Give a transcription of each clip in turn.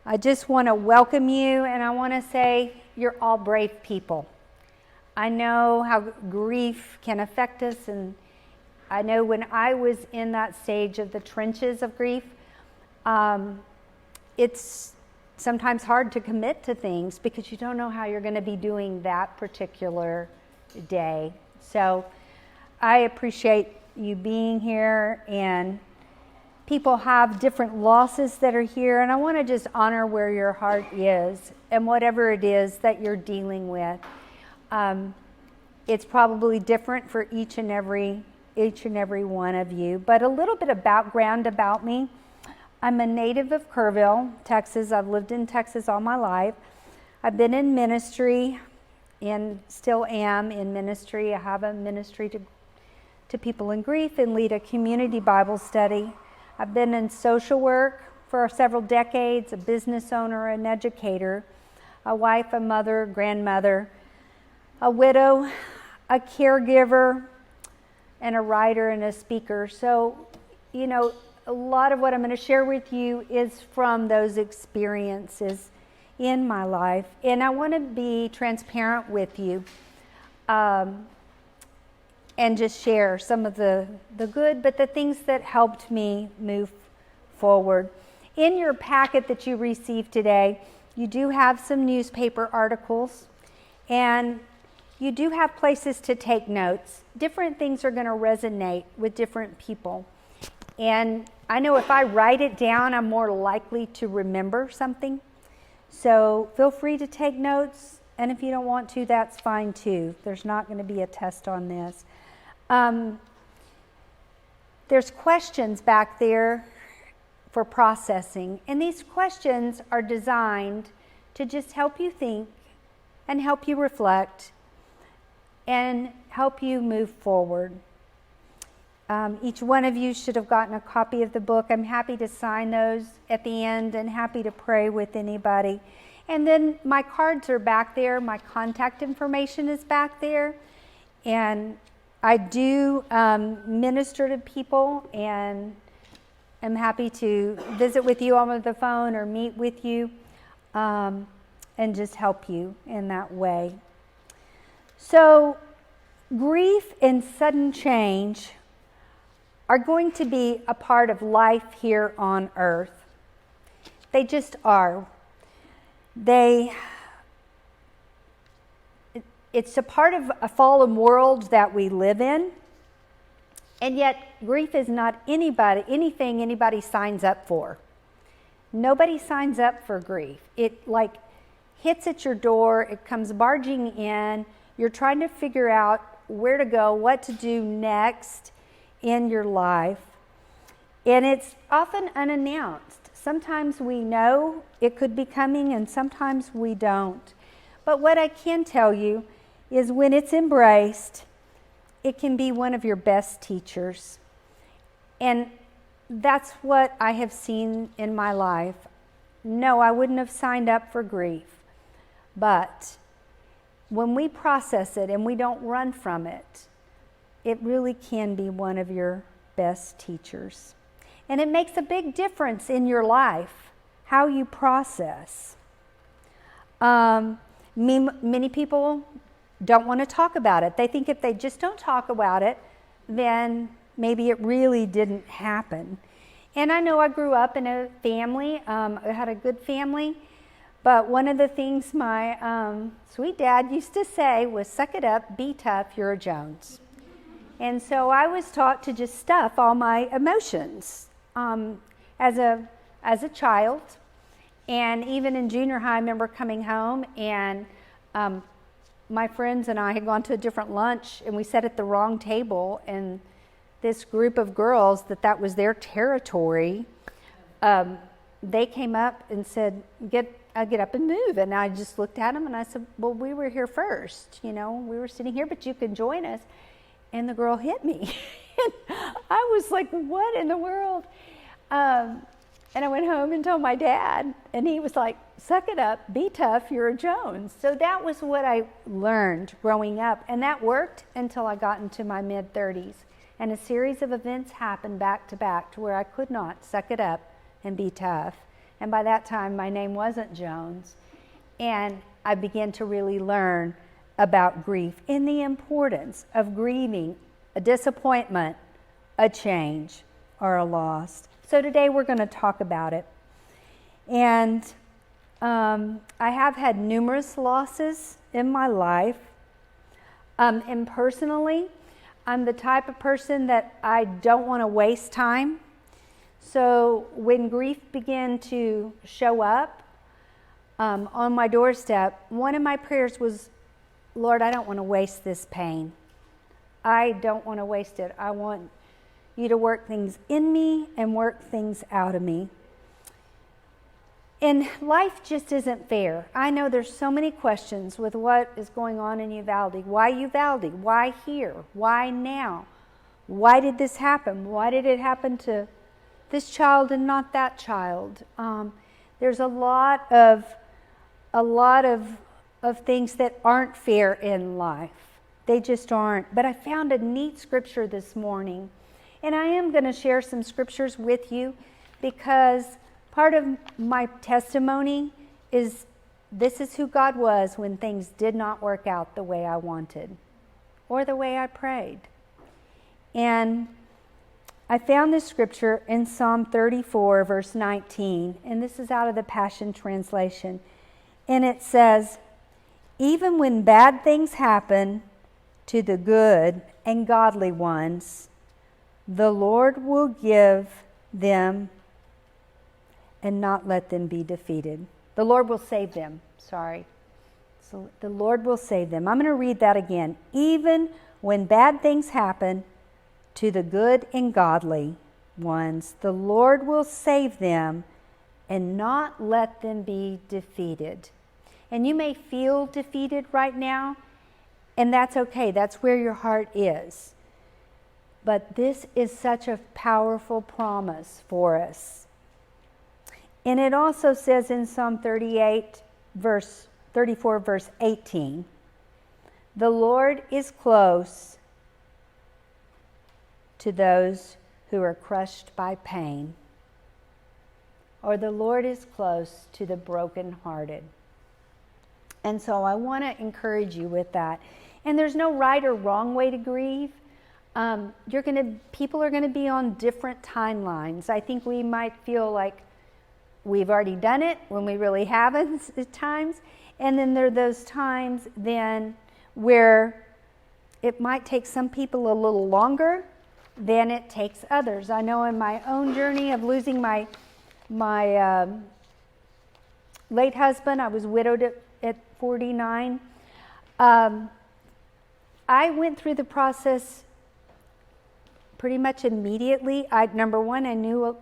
I just want to welcome you, and I want to say you're all brave people. I know how grief can affect us, and I know when I was in that stage of the trenches of grief, it's sometimes hard to commit to things because you don't know how you're going to be doing that particular day. So I appreciate you being here, and people have different losses that are here, and I want to just honor where your heart is and whatever it is that you're dealing with. It's probably different for each and every one of you, but a little bit of background about me. I'm a native of Kerrville, Texas. I've lived in Texas all my life. I've been in ministry and still am in ministry. I have a ministry to people in grief and lead a community Bible study. I've been in social work for several decades, a business owner, an educator, a wife, a mother, a grandmother, a widow, a caregiver, and a writer and a speaker. So, a lot of what I'm going to share with you is from those experiences in my life. And I want to be transparent with you and just share some of the good, but the things that helped me move forward. In your packet that you received today, you do have some newspaper articles, and you do have places to take notes. Different things are going to resonate with different people. And I know if I write it down, I'm more likely to remember something. So feel free to take notes, and if you don't want to, that's fine too. There's not going to be a test on this. There's questions back there for processing, and these questions are designed to just help you think and help you reflect and help you move forward. Each one of you should have gotten a copy of the book. I'm happy to sign those at the end and happy to pray with anybody. And then my cards are back there. My contact information is back there. And I do minister to people, and I'm happy to visit with you on the phone or meet with you and just help you in that way. So grief and sudden change are going to be a part of life here on earth. They just are. It's a part of a fallen world that we live in, and yet grief is not anything anybody signs up for. Nobody signs up for grief. It hits at your door, it comes barging in, you're trying to figure out where to go, what to do next in your life, and it's often unannounced. Sometimes we know it could be coming, and sometimes we don't. But what I can tell you is when it's embraced, it can be one of your best teachers. And that's what I have seen in my life. No, I wouldn't have signed up for grief, but when we process it and we don't run from it, it really can be one of your best teachers. And it makes a big difference in your life, how you process. Many people don't want to talk about it. They think if they just don't talk about it, then maybe it really didn't happen. And I know I grew up in a family, I had a good family, but one of the things my sweet dad used to say was, "Suck it up, be tough, you're a Jones." And so I was taught to just stuff all my emotions as a child. And even in junior high, I remember coming home, and my friends and I had gone to a different lunch, and we sat at the wrong table, and this group of girls that was their territory, they came up and said, get up and move. And I just looked at them and I said, well, we were here first, we were sitting here, but you can join us. And the girl hit me. And I was like, what in the world? And I went home and told my dad, and he was like, suck it up, be tough, you're a Jones. So that was what I learned growing up, and that worked until I got into my mid-30s. And a series of events happened back to where I could not suck it up and be tough And by that time, my name wasn't Jones. And I began to really learn about grief and the importance of grieving a disappointment, a change, or a loss. So today we're going to talk about it. And I have had numerous losses in my life. And personally, I'm the type of person that I don't want to waste time. So when grief began to show up on my doorstep, one of my prayers was, Lord, I don't want to waste this pain. I don't want to waste it. I want you to work things in me and work things out of me. And life just isn't fair. I know there's so many questions with what is going on in Uvalde. Why Uvalde? Why here? Why now? Why did this happen? Why did it happen to this child and not that child? There's a lot of things that aren't fair in life. They just aren't. But I found a neat scripture this morning. And I am going to share some scriptures with you because part of my testimony is this is who God was when things did not work out the way I wanted or the way I prayed. And I found this scripture in Psalm 34, verse 19, and this is out of the Passion Translation. And it says, even when bad things happen to the good and godly ones, the Lord will give them and not let them be defeated. The Lord will save them. Sorry. So the Lord will save them. I'm going to read that again. Even when bad things happen to the good and godly ones, the Lord will save them and not let them be defeated. And you may feel defeated right now, and that's okay. That's where your heart is. But this is such a powerful promise for us. And it also says in Psalm 34, verse 18, the Lord is close to those who are crushed by pain, or the Lord is close to the brokenhearted. And so I want to encourage you with that. And there's no right or wrong way to grieve. People are going to be on different timelines. I think we might feel like we've already done it when we really haven't at times. And then there are those times then where it might take some people a little longer than it takes others. I know in my own journey of losing my late husband, I was widowed at 49. I went through the process pretty much immediately. Number one, I knew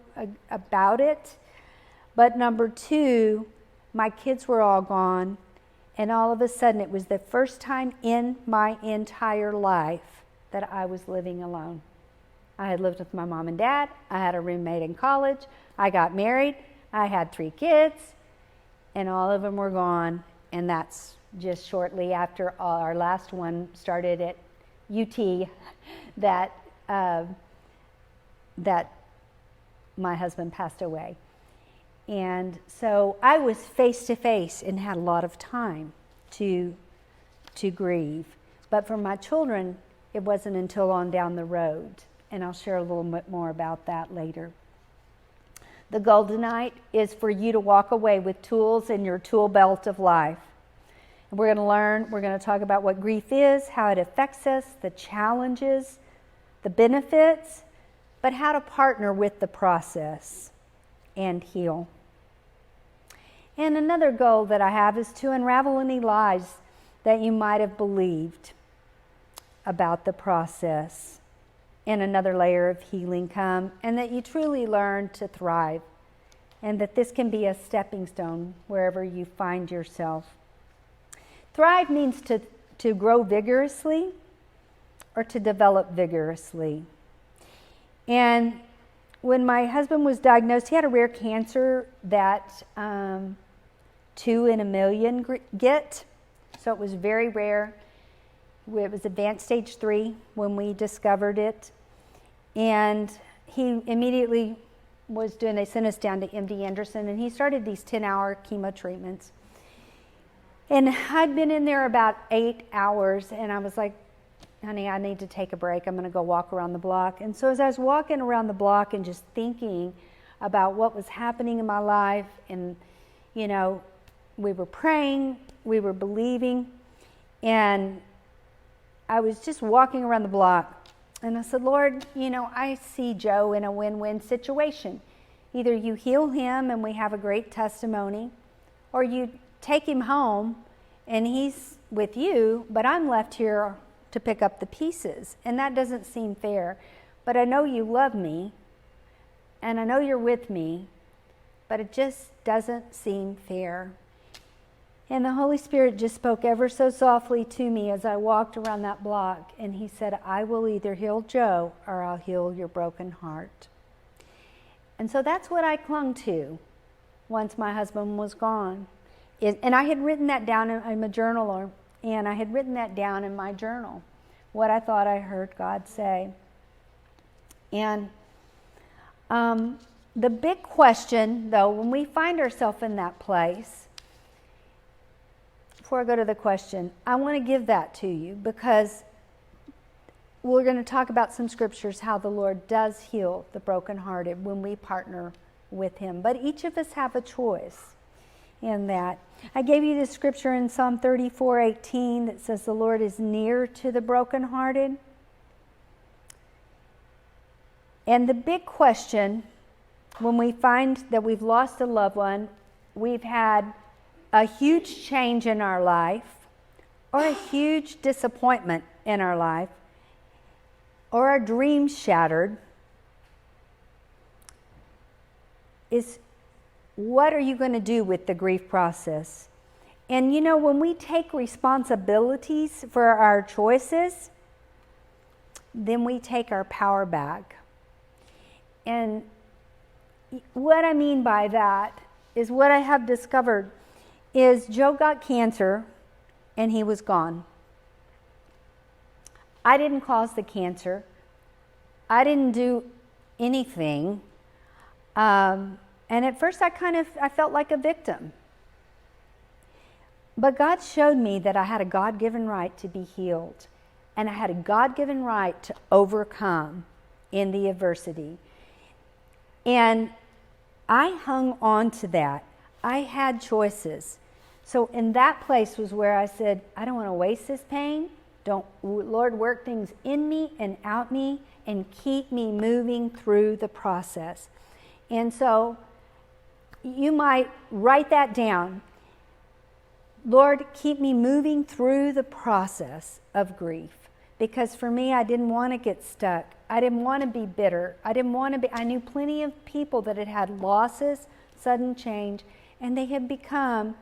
about it. But number two, my kids were all gone, and all of a sudden it was the first time in my entire life that I was living alone. I had lived with my mom and dad. I had a roommate in college. I got married. I had 3 kids, and all of them were gone. And that's just shortly after our last one started at UT that my husband passed away. And so I was face to face and had a lot of time to grieve. But for my children, it wasn't until on down the road. And I'll share a little bit more about that later. The goal tonight is for you to walk away with tools in your tool belt of life. And we're going to talk about what grief is, how it affects us, the challenges, the benefits, but how to partner with the process and heal. And another goal that I have is to unravel any lies that you might have believed about the process, and another layer of healing come, and that you truly learn to thrive, and that this can be a stepping stone wherever you find yourself. Thrive means to grow vigorously or to develop vigorously. And when my husband was diagnosed, he had a rare cancer that 2 in a million get. So it was very rare. It was advanced stage 3 when we discovered it. And he immediately they sent us down to MD Anderson, and he started these 10-hour chemo treatments. And I'd been in there about 8 hours, and I was like, honey, I need to take a break. I'm going to go walk around the block. And so as I was walking around the block and just thinking about what was happening in my life, and, you know, we were praying, we were believing, and I was just walking around the block, and I said, Lord, you know, I see Joe in a win-win situation. Either you heal him and we have a great testimony, or you take him home and he's with you, but I'm left here to pick up the pieces, and that doesn't seem fair. But I know you love me, and I know you're with me, but it just doesn't seem fair. And the Holy Spirit just spoke ever so softly to me as I walked around that block, and he said, I will either heal Joe or I'll heal your broken heart. And so that's what I clung to once my husband was gone. And I had written that down, I'm a journaler, and I had written that down in my journal, what I thought I heard God say. And the big question, though, when we find ourselves in that place, before I go to the question, I want to give that to you, because we're going to talk about some scriptures how the Lord does heal the brokenhearted when we partner with him. But each of us have a choice in that. I gave you the scripture in Psalm 34:18 that says the Lord is near to the brokenhearted. And the big question, when we find that we've lost a loved one, we've had a huge change in our life, or a huge disappointment in our life, or our dreams shattered, is what are you going to do with the grief process? And you know, when we take responsibilities for our choices, then we take our power back. And what I mean by that is, what I have discovered is Joe got cancer and he was gone. I didn't cause the cancer. I didn't do anything. And at first I felt like a victim. But God showed me that I had a God-given right to be healed. And I had a God-given right to overcome in the adversity. And I hung on to that. I had choices. So in that place was where I said, I don't want to waste this pain. Lord, work things in me and out me and keep me moving through the process. And so you might write that down. Lord, keep me moving through the process of grief. Because for me, I didn't want to get stuck. I didn't want to be bitter. I knew plenty of people that had had losses, sudden change, and they had become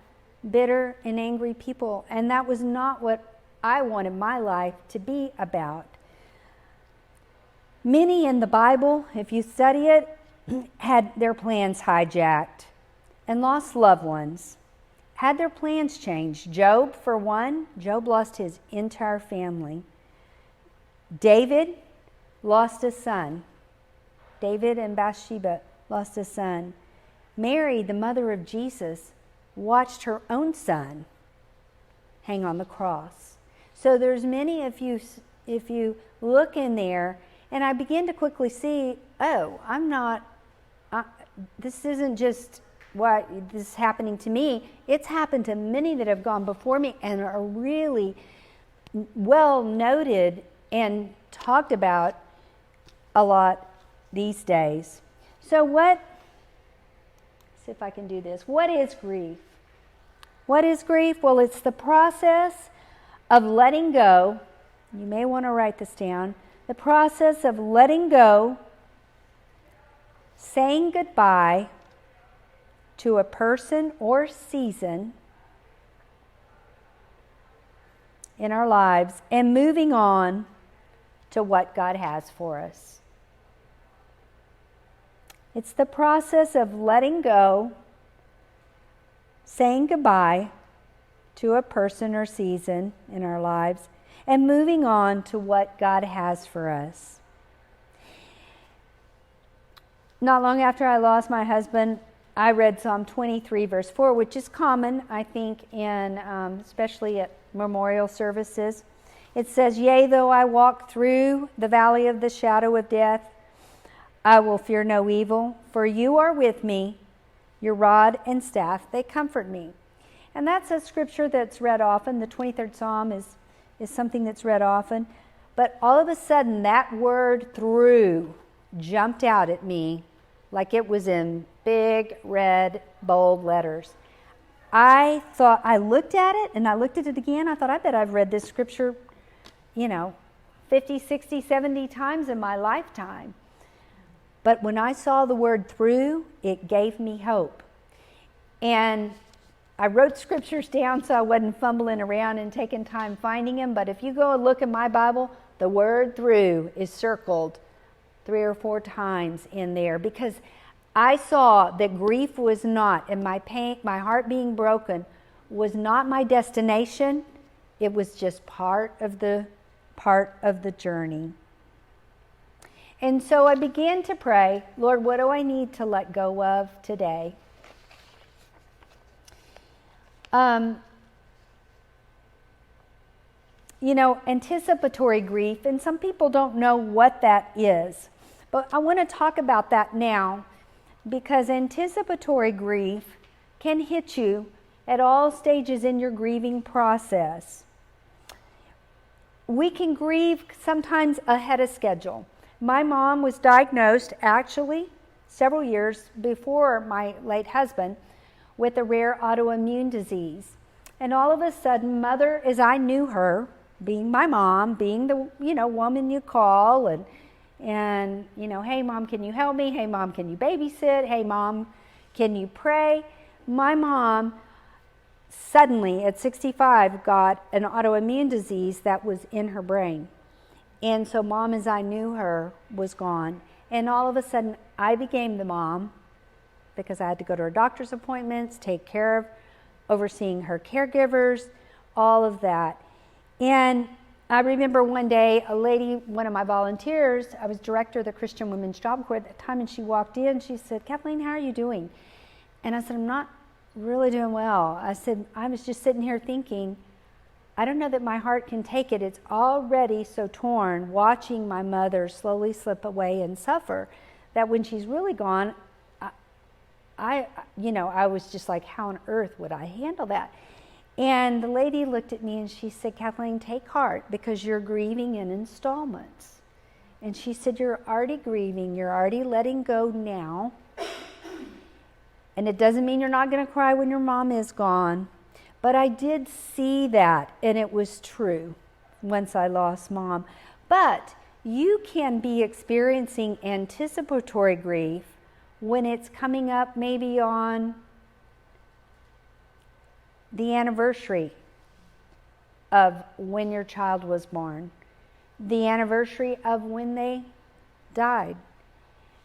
bitter and angry people. And that was not what I wanted my life to be about. Many in the Bible, if you study it, had their plans hijacked and lost loved ones, had their plans changed. Job, for one, Job lost his entire family. David lost a son. David and Bathsheba lost a son. Mary, the mother of Jesus, watched her own son hang on the cross. So there's many, if you look in there, and I begin to quickly see, this isn't just what this is happening to me. It's happened to many that have gone before me and are really well noted and talked about a lot these days. So see if I can do this. What is grief? What is grief? Well, it's the process of letting go. You may want to write this down. The process of letting go, saying goodbye to a person or season in our lives and moving on to what God has for us. It's the process of letting go, saying goodbye to a person or season in our lives, and moving on to what God has for us. not long after I lost my husband, I read Psalm 23, verse 4, which is common, I think, in especially at memorial services. It says, "Yea, though I walk through the valley of the shadow of death, I will fear no evil, for you are with me. Your rod and staff, they comfort me." And that's a scripture that's read often. The 23rd Psalm is something that's read often. But all of a sudden, that word "through" jumped out at me like it was in big, red, bold letters. I looked at it, and I looked at it again. I thought, I bet I've read this scripture, 50, 60, 70 times in my lifetime. But when I saw the word "through," it gave me hope. And I wrote scriptures down so I wasn't fumbling around and taking time finding them. But if you go and look in my Bible, the word "through" is circled 3 or 4 times in there, because I saw that grief was not, and my pain, my heart being broken, was not my destination. It was just part of the journey. And so I began to pray, Lord, what do I need to let go of today? Anticipatory grief, and some people don't know what that is. But I want to talk about that now, because anticipatory grief can hit you at all stages in your grieving process. We can grieve sometimes ahead of schedule. My mom was diagnosed actually several years before my late husband with a rare autoimmune disease. And all of a sudden, Mother, as I knew her, being my mom, being the woman you call, and hey Mom, can you help me? Hey Mom, can you babysit? Hey Mom, can you pray? My mom suddenly at 65 got an autoimmune disease that was in her brain. And so Mom, as I knew her, was gone. And all of a sudden, I became the mom, because I had to go to her doctor's appointments, take care of overseeing her caregivers, all of that. And I remember one day, a lady, one of my volunteers, I was director of the Christian Women's Job Corps at that time, and she walked in, she said, "Kathleen, how are you doing?" And I said, "I'm not really doing well." I said, "I was just sitting here thinking, I don't know that my heart can take it. It's already so torn watching my mother slowly slip away and suffer, that when she's really gone, I was just like, how on earth would I handle that?" And the lady looked at me and she said, "Kathleen, take heart, because you're grieving in installments." And she said, "You're already grieving. You're already letting go now. And it doesn't mean you're not going to cry when your mom is gone." But I did see that, and it was true once I lost Mom. But you can be experiencing anticipatory grief when it's coming up maybe on the anniversary of when your child was born, the anniversary of when they died,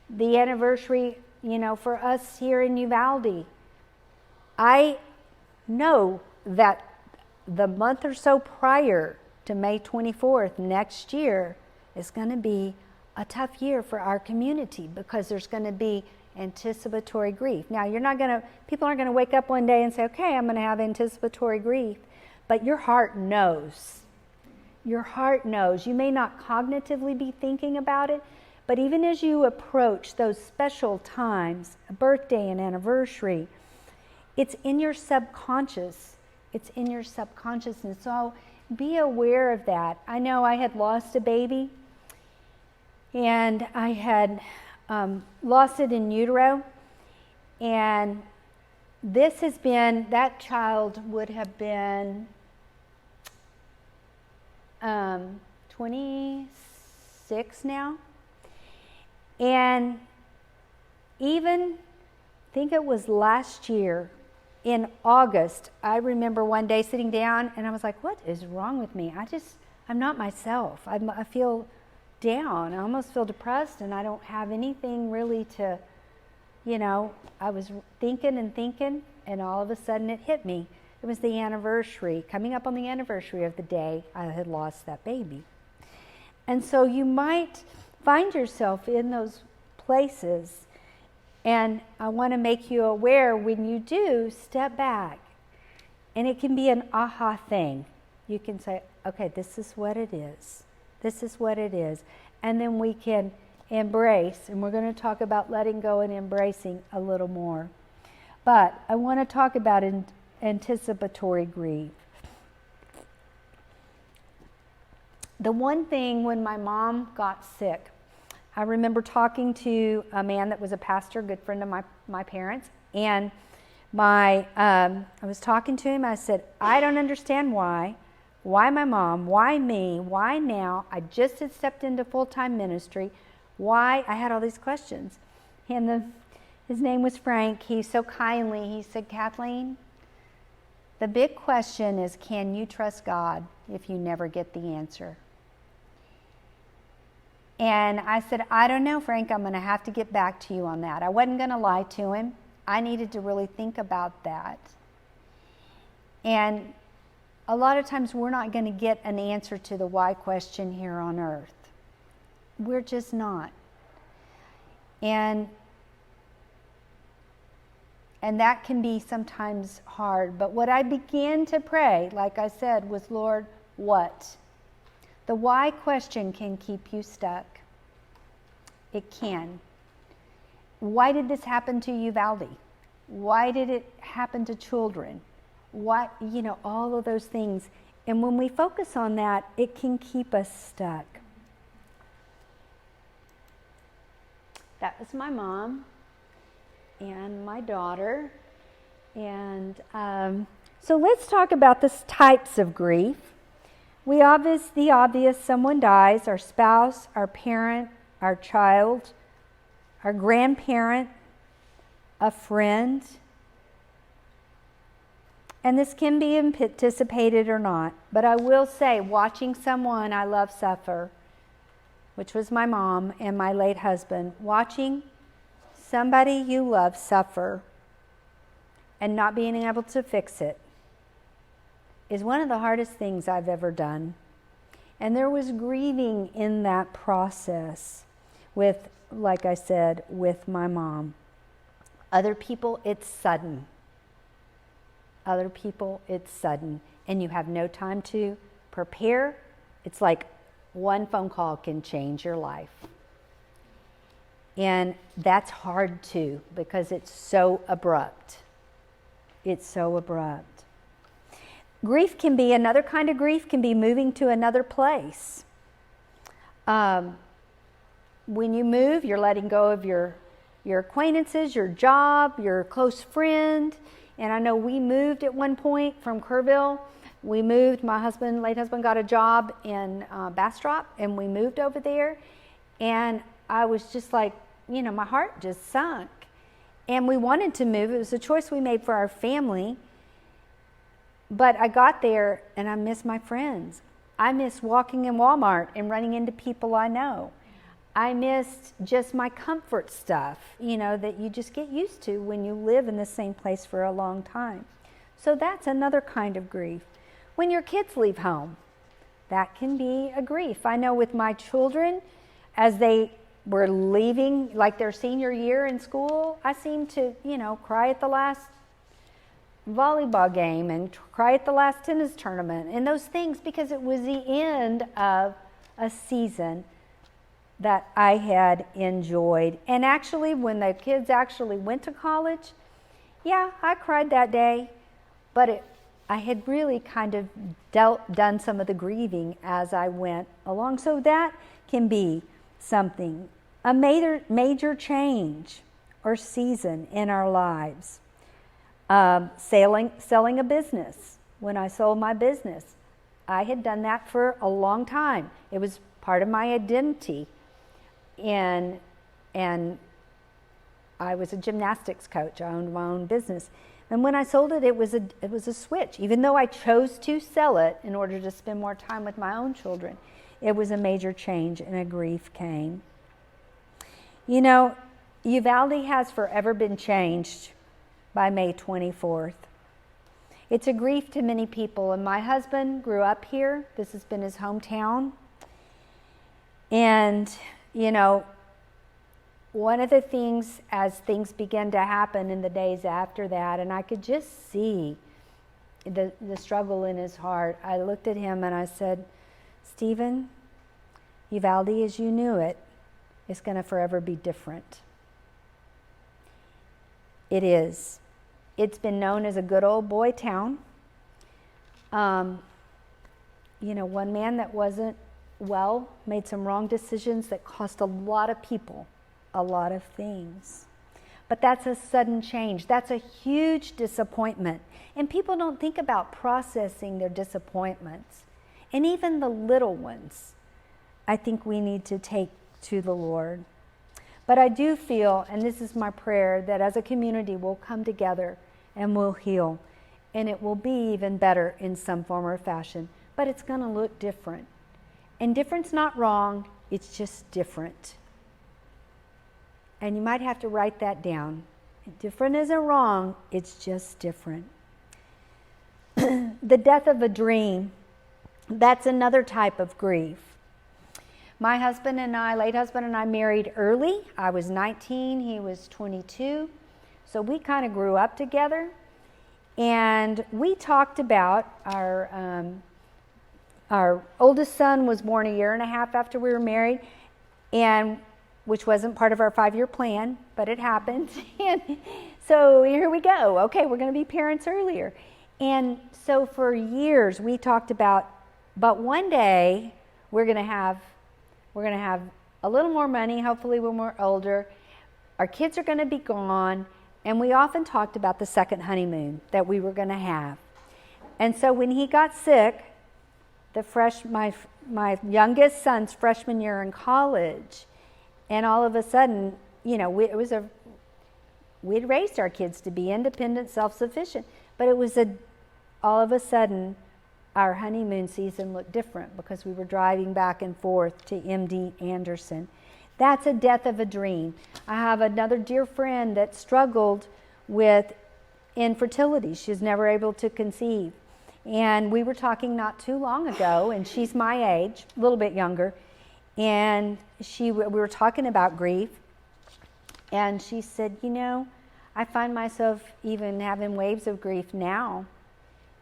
the anniversary, for us here in Uvalde. I know that the month or so prior to May 24th next year is going to be a tough year for our community, because there's going to be anticipatory grief. Now, people aren't going to wake up one day and say, "Okay, I'm going to have anticipatory grief," but your heart knows. Your heart knows. You may not cognitively be thinking about it, but even as you approach those special times, a birthday, an anniversary, it's in your subconscious. It's in your subconsciousness. So be aware of that. I know I had lost a baby, and I had lost it in utero, and that child would have been 26 now. And even, I think it was last year, in August, I remember one day sitting down and I was like, what is wrong with me? I'm not myself. I feel down. I almost feel depressed, and I don't have anything really to, I was thinking, and all of a sudden it hit me. It was the anniversary, coming up on the anniversary of the day I had lost that baby. And so you might find yourself in those places And I want to make you aware, when you do, step back. And it can be an aha thing. You can say, okay, this is what it is. This is what it is. And then we can embrace, and we're going to talk about letting go and embracing a little more. But I want to talk about anticipatory grief. The one thing, when my mom got sick, I remember talking to a man that was a pastor, good friend of my parents, and I was talking to him. I said, I don't understand why my mom, why me, why now? I just had stepped into full-time ministry. Why? I had all these questions. And his name was Frank. He so kindly, he said, Kathleen, the big question is, can you trust God if you never get the answer? And I said, I don't know, Frank. I'm going to have to get back to you on that. I wasn't going to lie to him. I needed to really think about that. And a lot of times we're not going to get an answer to the why question here on earth. We're just not. And that can be sometimes hard. But what I began to pray, like I said, was, Lord, what? The why question can keep you stuck. It can. Why did this happen to Uvalde? Why did it happen to children? Why, all of those things. And when we focus on that, it can keep us stuck. That was my mom and my daughter. And so let's talk about the types of grief. The obvious, someone dies, our spouse, our parent, our child, our grandparent, a friend. And this can be anticipated or not. But I will say, watching someone I love suffer, which was my mom and my late husband, watching somebody you love suffer and not being able to fix it is one of the hardest things I've ever done. And there was grieving in that process with, like I said, with my mom. Other people, it's sudden. Other people, it's sudden. And you have no time to prepare. It's like one phone call can change your life. And that's hard too, because it's so abrupt. It's so abrupt. Another kind of grief can be moving to another place. When you move, you're letting go of your acquaintances, your job, your close friend. And I know we moved at one point from Kerrville. We moved, my late husband got a job in Bastrop, and we moved over there. And I was just like, my heart just sunk. And we wanted to move. It was a choice we made for our family. But I got there and I miss my friends. I miss walking in Walmart and running into people I know. I missed just my comfort stuff, that you just get used to when you live in the same place for a long time. So that's another kind of grief. When your kids leave home, that can be a grief. I know with my children, as they were leaving, like their senior year in school, I seemed to, cry at the last volleyball game and cry at the last tennis tournament and those things, because it was the end of a season that I had enjoyed. And actually, when the kids actually went to college, I cried that day, but I had really kind of done some of the grieving as I went along. So that can be something, a major change or season in our lives. Selling a business. When I sold my business, I had done that for a long time. It was part of my identity, and I was a gymnastics coach. I owned my own business, and when I sold it, it was a switch. Even though I chose to sell it in order to spend more time with my own children, it was a major change, and a grief came. Uvalde has forever been changed by May 24th. It's a grief to many people, and my husband grew up here. This has been his hometown. And, one of the things, as things began to happen in the days after that, and I could just see the struggle in his heart, I looked at him and I said, Stephen, Uvalde as you knew it is going to forever be different. It is. It's been known as a good old boy town. One man that wasn't well made some wrong decisions that cost a lot of people a lot of things. But that's a sudden change. That's a huge disappointment. And people don't think about processing their disappointments. And even the little ones, I think we need to take to the Lord. But I do feel, and this is my prayer, that as a community we'll come together and we'll heal. And it will be even better in some form or fashion. But it's going to look different. And different's not wrong, it's just different. And you might have to write that down. Different isn't wrong, it's just different. The death of a dream, that's another type of grief. My late husband and I married early. I was 19, he was 22. So we kind of grew up together. And we talked about our oldest son was born a year and a half after we were married, and which wasn't part of our 5-year plan, but it happened. And so here we go. Okay, we're going to be parents earlier. And so for years we talked about, but one day we're going to have a little more money, hopefully when we're older. Our kids are going to be gone, and we often talked about the second honeymoon that we were going to have. And so when he got sick, my youngest son's freshman year in college, and all of a sudden, we'd raised our kids to be independent, self-sufficient, but it was all of a sudden, our honeymoon season looked different because we were driving back and forth to MD Anderson. That's a death of a dream. I have another dear friend that struggled with infertility. She was never able to conceive. And we were talking not too long ago, and she's my age, a little bit younger, and we were talking about grief, and she said, I find myself even having waves of grief now.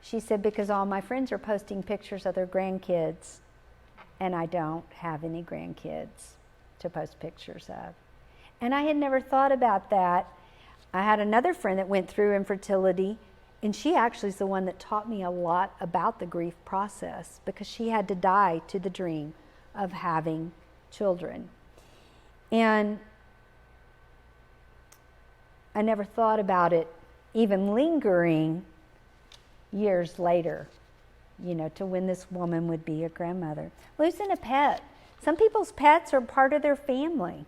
She said, because all my friends are posting pictures of their grandkids, and I don't have any grandkids to post pictures of. And I had never thought about that. I had another friend that went through infertility, and she actually is the one that taught me a lot about the grief process, because she had to die to the dream of having children. And I never thought about it even lingering years later, to when this woman would be a grandmother. Losing a pet. Some people's pets are part of their family.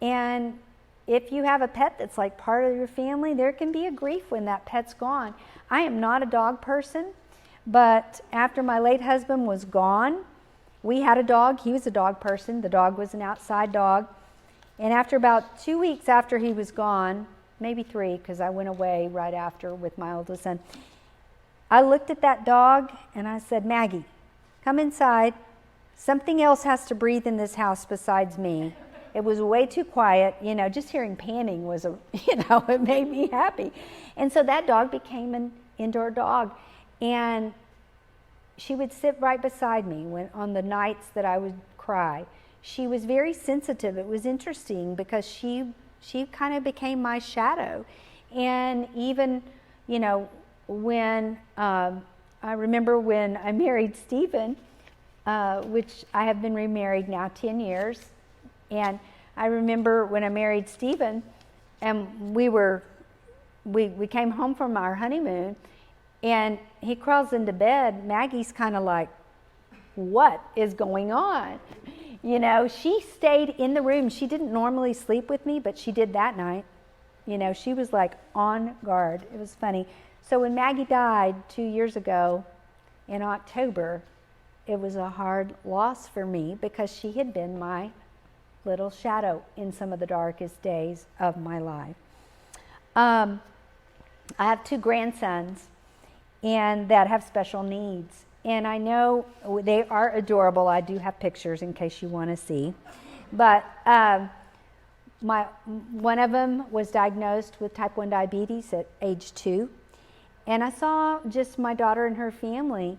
And if you have a pet that's like part of your family, there can be a grief when that pet's gone. I am not a dog person, but after my late husband was gone, we had a dog. He was a dog person. The dog was an outside dog. And after about 2 weeks after he was gone, maybe 3, because I went away right after with my oldest son, I looked at that dog and I said, Maggie, come inside. Something else has to breathe in this house besides me. It was way too quiet. Just hearing panning was, it made me happy. And so that dog became an indoor dog. And she would sit right beside me on the nights that I would cry. She was very sensitive. It was interesting because she kind of became my shadow. And even, when I remember when I married Stephen, which I have been remarried now 10 years. And I remember when I married Stephen, and we came home from our honeymoon, and he crawls into bed. Maggie's kind of like, what is going on? She stayed in the room. She didn't normally sleep with me, but she did that night. She was like on guard. It was funny. So when Maggie died 2 years ago in October, it was a hard loss for me because she had been my little shadow in some of the darkest days of my life. I have 2 grandsons and that have special needs. And I know they are adorable. I do have pictures in case you want to see. But One of them was diagnosed with type 1 diabetes at age 2. And I saw just my daughter and her family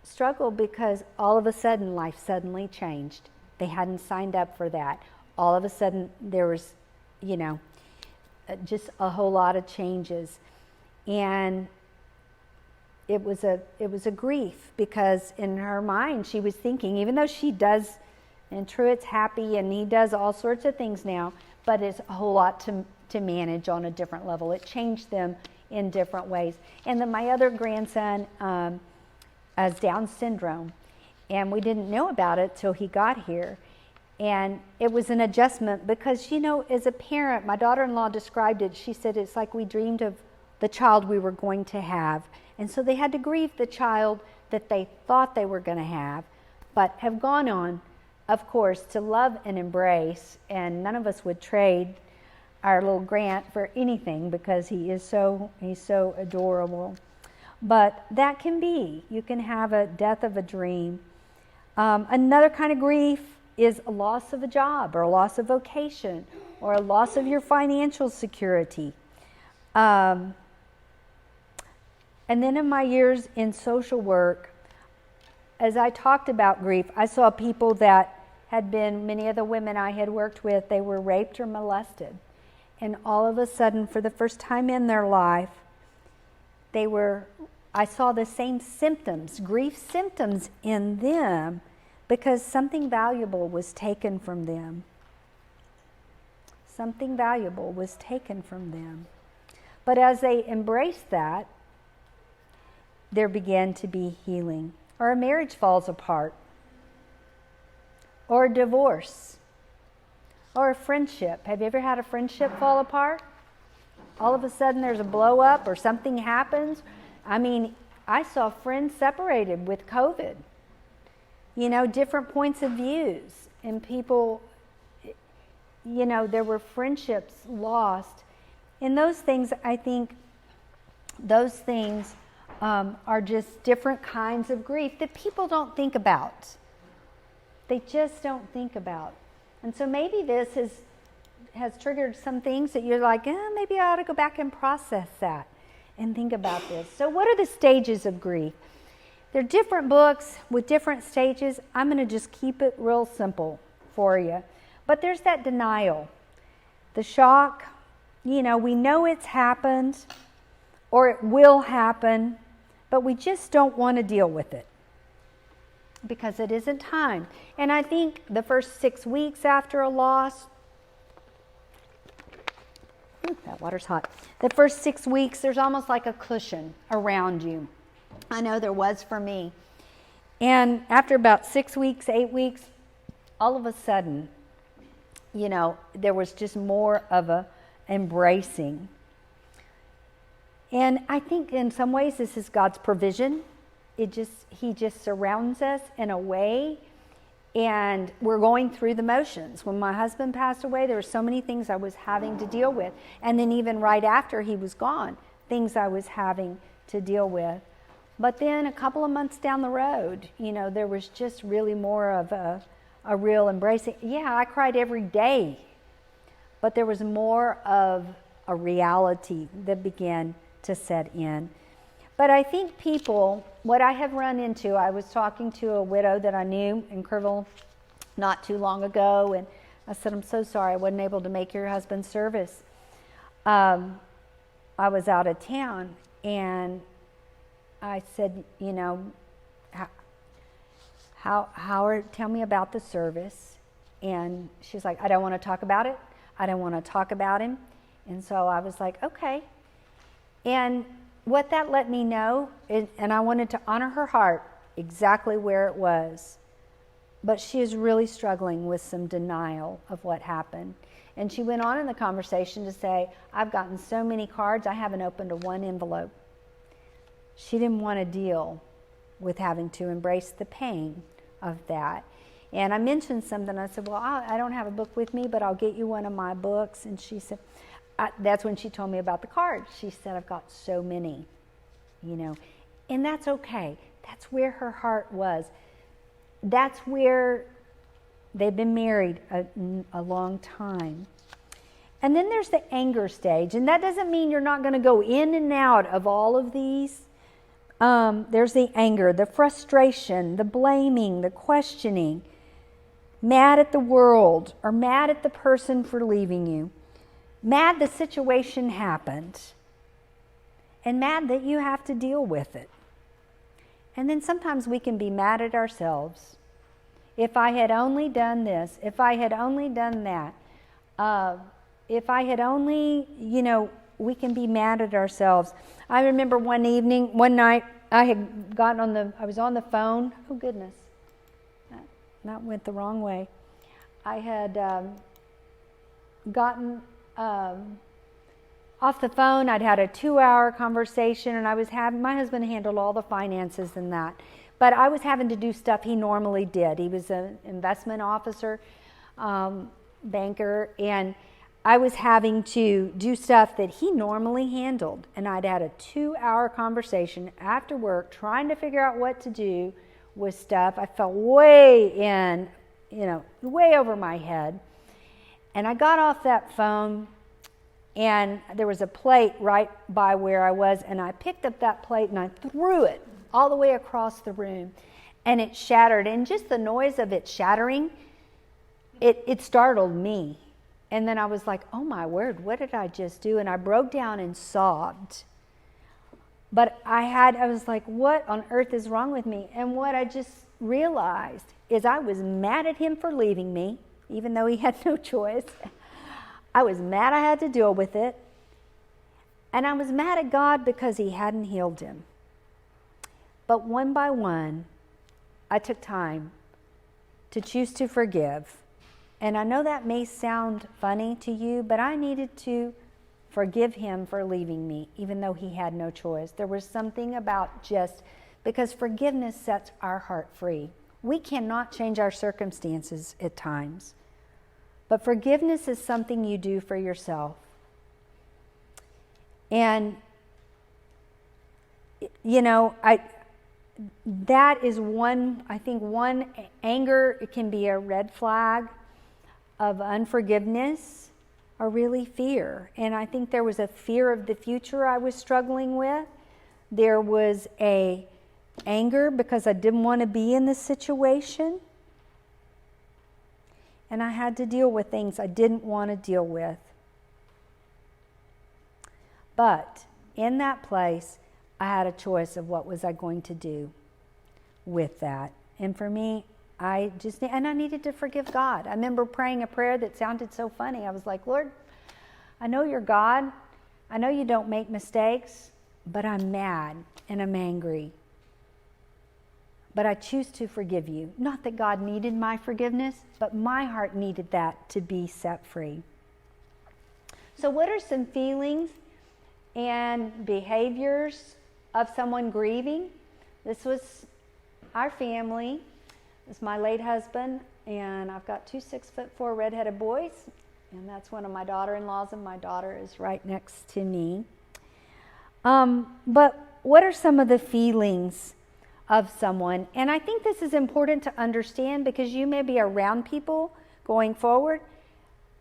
struggle because all of a sudden life suddenly changed. They hadn't signed up for that. All of a sudden there was, just a whole lot of changes. And it was a grief because in her mind she was thinking, even though she does, and Truett's happy and he does all sorts of things now, but it's a whole lot to manage on a different level. It changed them in different ways. And then my other grandson has Down syndrome, and we didn't know about it till he got here. And it was an adjustment because, as a parent, my daughter-in-law described it. She said it's like we dreamed of the child we were going to have. And so they had to grieve the child that they thought they were going to have, but have gone on, of course, to love and embrace. And none of us would trade our little Grant for anything because he's so adorable. But that can be. You can have a death of a dream. Another kind of grief is a loss of a job or a loss of vocation or a loss of your financial security. And then in my years in social work, as I talked about grief, I saw people that had been, many of the women I had worked with, they were raped or molested. And all of a sudden, for the first time in their life, I saw the same symptoms, grief symptoms in them, because something valuable was taken from them. Something valuable was taken from them. But as they embraced that, there began to be healing. Or a marriage falls apart. Or a divorce. Or a friendship. Have you ever had a friendship fall apart? All of a sudden there's a blow up or something happens. I mean, I saw friends separated with COVID. Different points of views. And people, there were friendships lost. And those things, I think, are just different kinds of grief that people don't think about. They just don't think about. And so maybe this has triggered some things that you're like, maybe I ought to go back and process that and think about this. So what are the stages of grief? There are different books with different stages. I'm going to just keep it real simple for you. But there's that denial, the shock. We know it's happened or it will happen, but we just don't want to deal with it because it isn't time. And I think the first 6 weeks after a loss, that water's hot. The first 6 weeks, there's almost like a cushion around you. I know there was for me. And after about 6 weeks, 8 weeks, all of a sudden, there was just more of a embracing. And I think in some ways this is God's provision. He just surrounds us in a way, and we're going through the motions. When my husband passed away, there were so many things I was having to deal with. And then even right after he was gone, things I was having to deal with. But then a couple of months down the road, there was just really more of a real embracing. Yeah, I cried every day, but there was more of a reality that began to set in. But I think what I have run into, I was talking to a widow that I knew in Kerrville not too long ago, and I said, I'm so sorry I wasn't able to make your husband's service. I was out of town, and I said, tell me about the service. And she's like, I don't want to talk about it. I don't want to talk about him. And so I was like, okay. And what that let me know, and I wanted to honor her heart exactly where it was, but she is really struggling with some denial of what happened. And she went on in the conversation to say, I've gotten so many cards, I haven't opened a one envelope. She didn't want to deal with having to embrace the pain of that. And I mentioned something. I said, well, I don't have a book with me, but I'll get you one of my books. And she said, that's when she told me about the cards. She said, I've got so many, and that's okay. That's where her heart was. That's where they've been married a long time. And then there's the anger stage. And that doesn't mean you're not going to go in and out of all of these. There's the anger, the frustration, the blaming, the questioning, mad at the world or mad at the person for leaving you, mad the situation happened, and mad that you have to deal with it. And then sometimes we can be mad at ourselves. If I had only done this, if I had only done that, if I had only, we can be mad at ourselves. I remember one night, I was on the phone. Oh goodness, that went the wrong way. I had gotten off the phone. I'd had a 2-hour conversation, and my husband handled all the finances and that. But I was having to do stuff he normally did. He was an investment officer, banker, and I was having to do stuff that he normally handled. And I'd had a 2-hour conversation after work trying to figure out what to do with stuff. I felt way over my head. And I got off that phone, and there was a plate right by where I was, and I picked up that plate and I threw it all the way across the room, and it shattered. And just the noise of it shattering, it startled me. And then I was like, oh my word, what did I just do? And I broke down and sobbed. But I was like, what on earth is wrong with me? And what I just realized is I was mad at him for leaving me, even though he had no choice. I was mad I had to deal with it. And I was mad at God because he hadn't healed him. But one by one, I took time to choose to forgive. And I know that may sound funny to you, but I needed to forgive him for leaving me, even though he had no choice. There was something about because forgiveness sets our heart free. We cannot change our circumstances at times, but forgiveness is something you do for yourself. And, that is one anger, it can be a red flag of unforgiveness or really fear. And I think there was a fear of the future I was struggling with. There was a anger because I didn't want to be in the situation. And I had to deal with things I didn't want to deal with. But in that place, I had a choice of what was I going to do with that. And for me, I needed to forgive God. I remember praying a prayer that sounded so funny. I was like, Lord, I know you're God. I know you don't make mistakes, but I'm mad and I'm angry. But I choose to forgive you. Not that God needed my forgiveness, but my heart needed that to be set free. So what are some feelings and behaviors of someone grieving? This was our family. This is my late husband, and I've got 2 6'4" redheaded boys, and that's one of my daughter-in-laws, and my daughter is right next to me. But what are some of the feelings of someone? And I think this is important to understand because you may be around people going forward,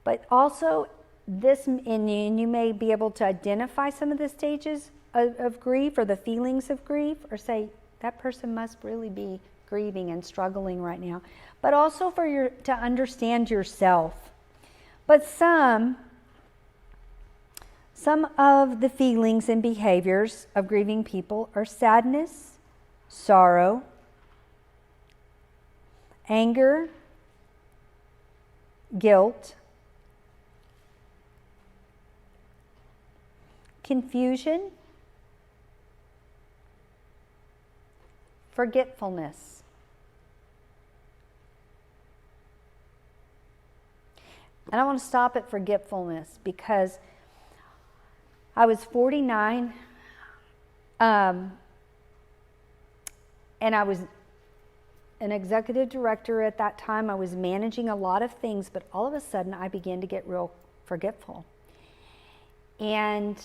but also and you may be able to identify some of the stages of grief or the feelings of grief, or say that person must really be grieving and struggling right now. But also to understand yourself. But some of the feelings and behaviors of grieving people are sadness, sorrow, anger, guilt, confusion, forgetfulness. And I want to stop at forgetfulness because I was 49, and I was an executive director at that time. I was managing a lot of things, but all of a sudden I began to get real forgetful. And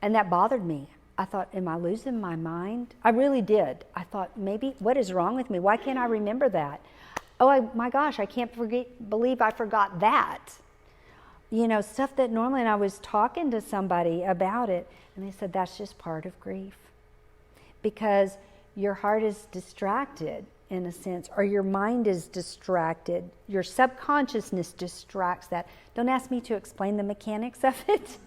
that bothered me. I thought, am I losing my mind? I really did. I thought, maybe, what is wrong with me? Why can't I remember that? Oh my gosh, I can't believe I forgot that. stuff that normally, and I was talking to somebody about it, and they said that's just part of grief. Because your heart is distracted, in a sense, or your mind is distracted. Your subconsciousness distracts that. Don't ask me to explain the mechanics of it,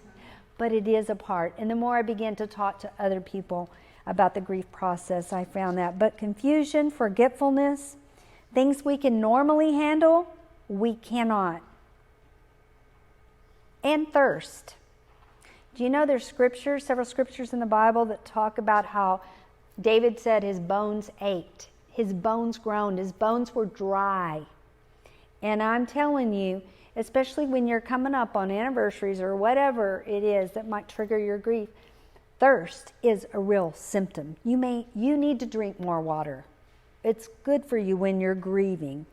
but it is a part. And the more I began to talk to other people about the grief process, I found that. But confusion, forgetfulness, things we can normally handle, we cannot. And thirst. Do you know there's several scriptures in the Bible that talk about how David said his bones ached, his bones groaned, his bones were dry. And I'm telling you, especially when you're coming up on anniversaries or whatever it is that might trigger your grief, thirst is a real symptom. You need to drink more water. It's good for you when you're grieving.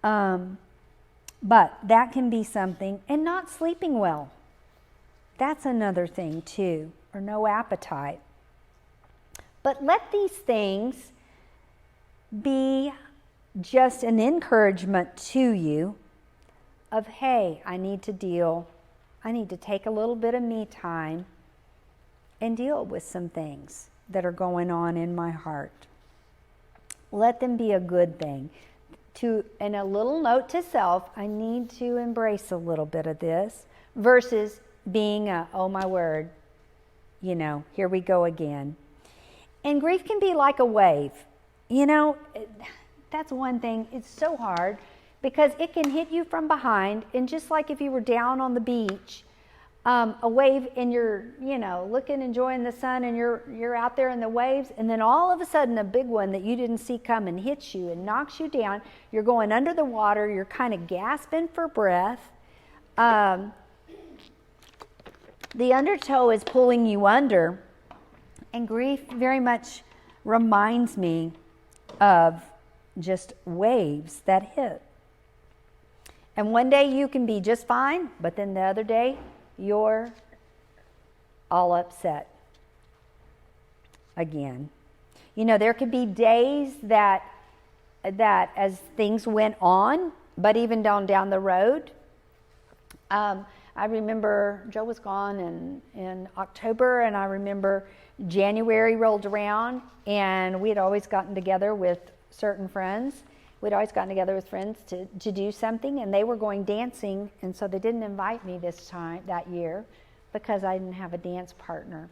But that can be something, and not sleeping well. That's another thing too, or no appetite. But let these things be just an encouragement to you of, hey, I need to take a little bit of me time and deal with some things that are going on in my heart. Let them be a good thing. And a little note to self, I need to embrace a little bit of this versus being oh my word, here we go again. And grief can be like a wave. That's one thing. It's so hard because it can hit you from behind. And just like if you were down on the beach, a wave and you're, looking, enjoying the sun, and you're out there in the waves, and then all of a sudden a big one that you didn't see coming hits you and knocks you down. You're going under the water. You're kind of gasping for breath. The undertow is pulling you under. And grief very much reminds me of just waves that hit. And one day you can be just fine, but then the other day you're all upset again. There could be days that as things went on, but even down the road, I remember Joe was gone in October, and I remember January rolled around, and we had always gotten together with certain friends. We'd always gotten together with friends to do something, and they were going dancing, and so they didn't invite me that year because I didn't have a dance partner.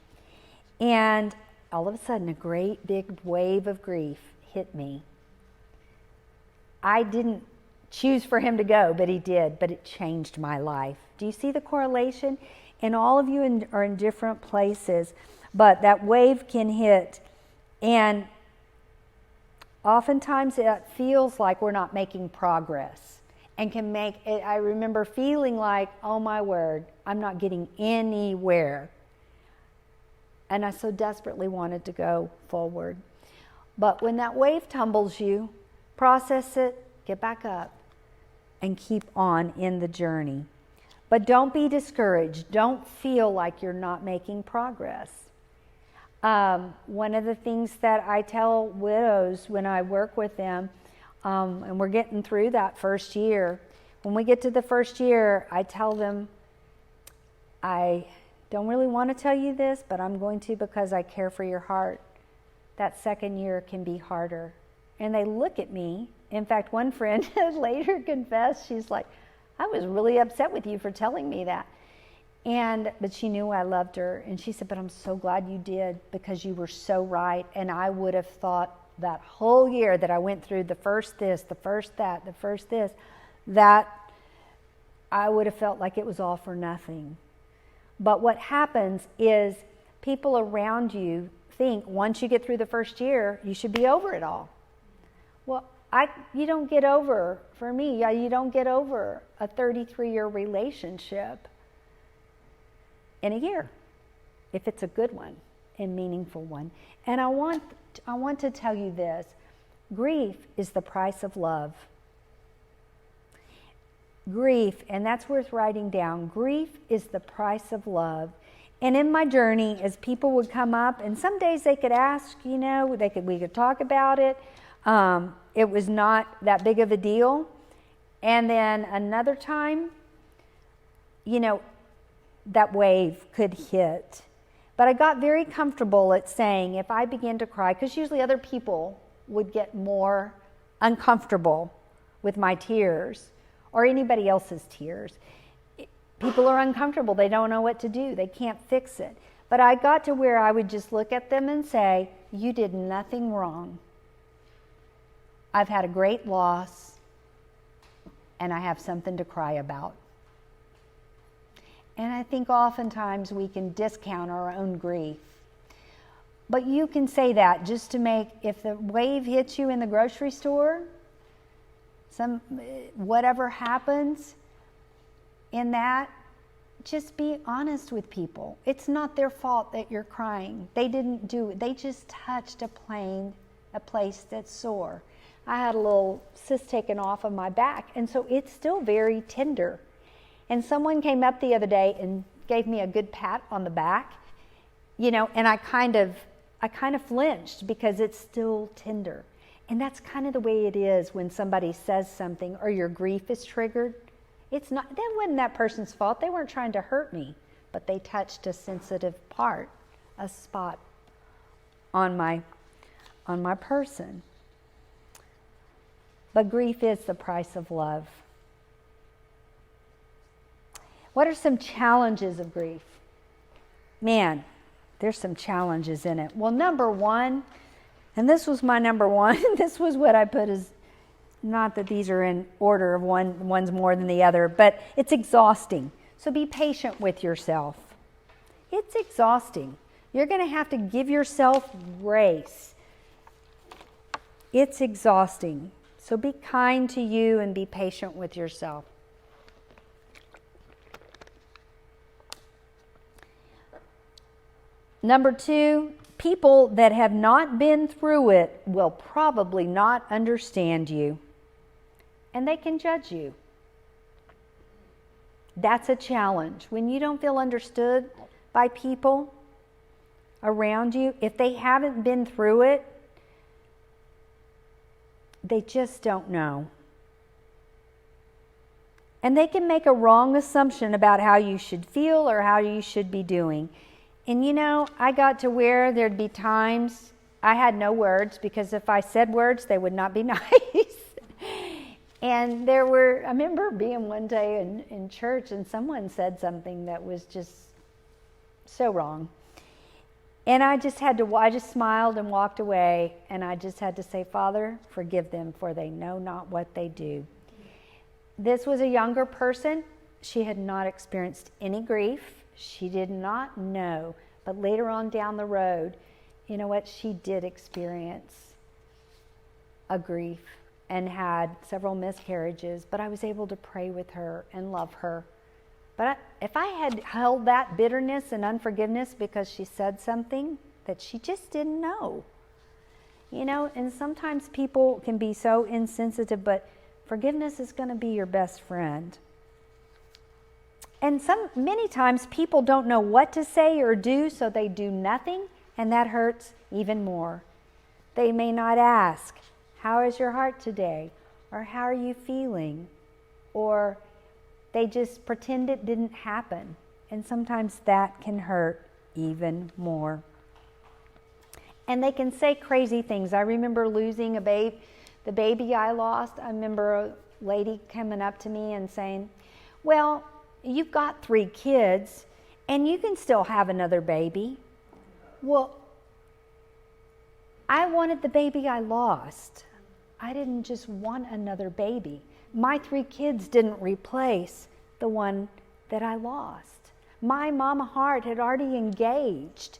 And all of a sudden, a great big wave of grief hit me. I didn't choose for him to go, but he did, but it changed my life. Do you see the correlation? And all of you are in different places, but that wave can hit, and oftentimes it feels like we're not making progress, and can make it. I remember feeling like, oh my word, I'm not getting anywhere. And I so desperately wanted to go forward. But when that wave tumbles you, process it, get back up, and keep on in the journey. But don't be discouraged. Don't feel like you're not making progress. One of the things that I tell widows when I work with them, and we're getting through that first year, when we get to the first year, I tell them, I don't really want to tell you this, but I'm going to because I care for your heart. That second year can be harder. And they look at me. In fact, one friend later confessed, she's like, I was really upset with you for telling me that. But she knew I loved her. And she said, but I'm so glad you did because you were so right. And I would have thought that whole year that I went through the first this, the first that, the first this, that I would have felt like it was all for nothing. But what happens is people around you think once you get through the first year, you should be over it all. Well, you don't get over, for me, you don't get over a 33-year relationship in a year, if it's a good one and meaningful one. And I want to tell you this, grief is the price of love. Grief, and that's worth writing down, grief is the price of love. And in my journey, as people would come up, and some days they could ask, we could talk about it. It was not that big of a deal. And then another time, that wave could hit. But I got very comfortable at saying if I began to cry, because usually other people would get more uncomfortable with my tears or anybody else's tears. People are uncomfortable. They don't know what to do. They can't fix it. But I got to where I would just look at them and say, you did nothing wrong. I've had a great loss, and I have something to cry about. And I think oftentimes we can discount our own grief. But you can say that just to make, if the wave hits you in the grocery store, whatever happens in that, just be honest with people. It's not their fault that you're crying. They didn't do it. They just touched a place that's sore. I had a little cyst taken off of my back, and so it's still very tender. And someone came up the other day and gave me a good pat on the back, and I kind of flinched because it's still tender. And that's kind of the way it is when somebody says something or your grief is triggered. That wasn't that person's fault. They weren't trying to hurt me, but they touched a sensitive part, a spot on my person. But grief is the price of love. What are some challenges of grief? Man, there's some challenges in it. Well, number one, and this was my number one, this was what I put as, not that these are in order of one's more than the other, but it's exhausting. So be patient with yourself. It's exhausting. You're going to have to give yourself grace. It's exhausting. So be kind to you and be patient with yourself. Number two, people that have not been through it will probably not understand you, and they can judge you. That's a challenge. When you don't feel understood by people around you, if they haven't been through it, they just don't know. And they can make a wrong assumption about how you should feel or how you should be doing. And I got to where there'd be times I had no words, because if I said words, they would not be nice. And I remember being one day in church and someone said something that was just so wrong. And I just smiled and walked away, and I just had to say, Father, forgive them, for they know not what they do. This was a younger person. She had not experienced any grief. She did not know, but later on down the road, you know what? She did experience a grief and had several miscarriages, but I was able to pray with her and love her. But if I had held that bitterness and unforgiveness because she said something that she just didn't know, and sometimes people can be so insensitive, but forgiveness is going to be your best friend. And many times people don't know what to say or do, so they do nothing, and that hurts even more. They may not ask, how is your heart today? Or how are you feeling? Or they just pretend it didn't happen. And sometimes that can hurt even more. And they can say crazy things. I remember losing the baby I lost. I remember a lady coming up to me and saying, well, you've got 3 kids, and you can still have another baby. Well, I wanted the baby I lost. I didn't just want another baby. My 3 kids didn't replace the one that I lost. My mama heart had already engaged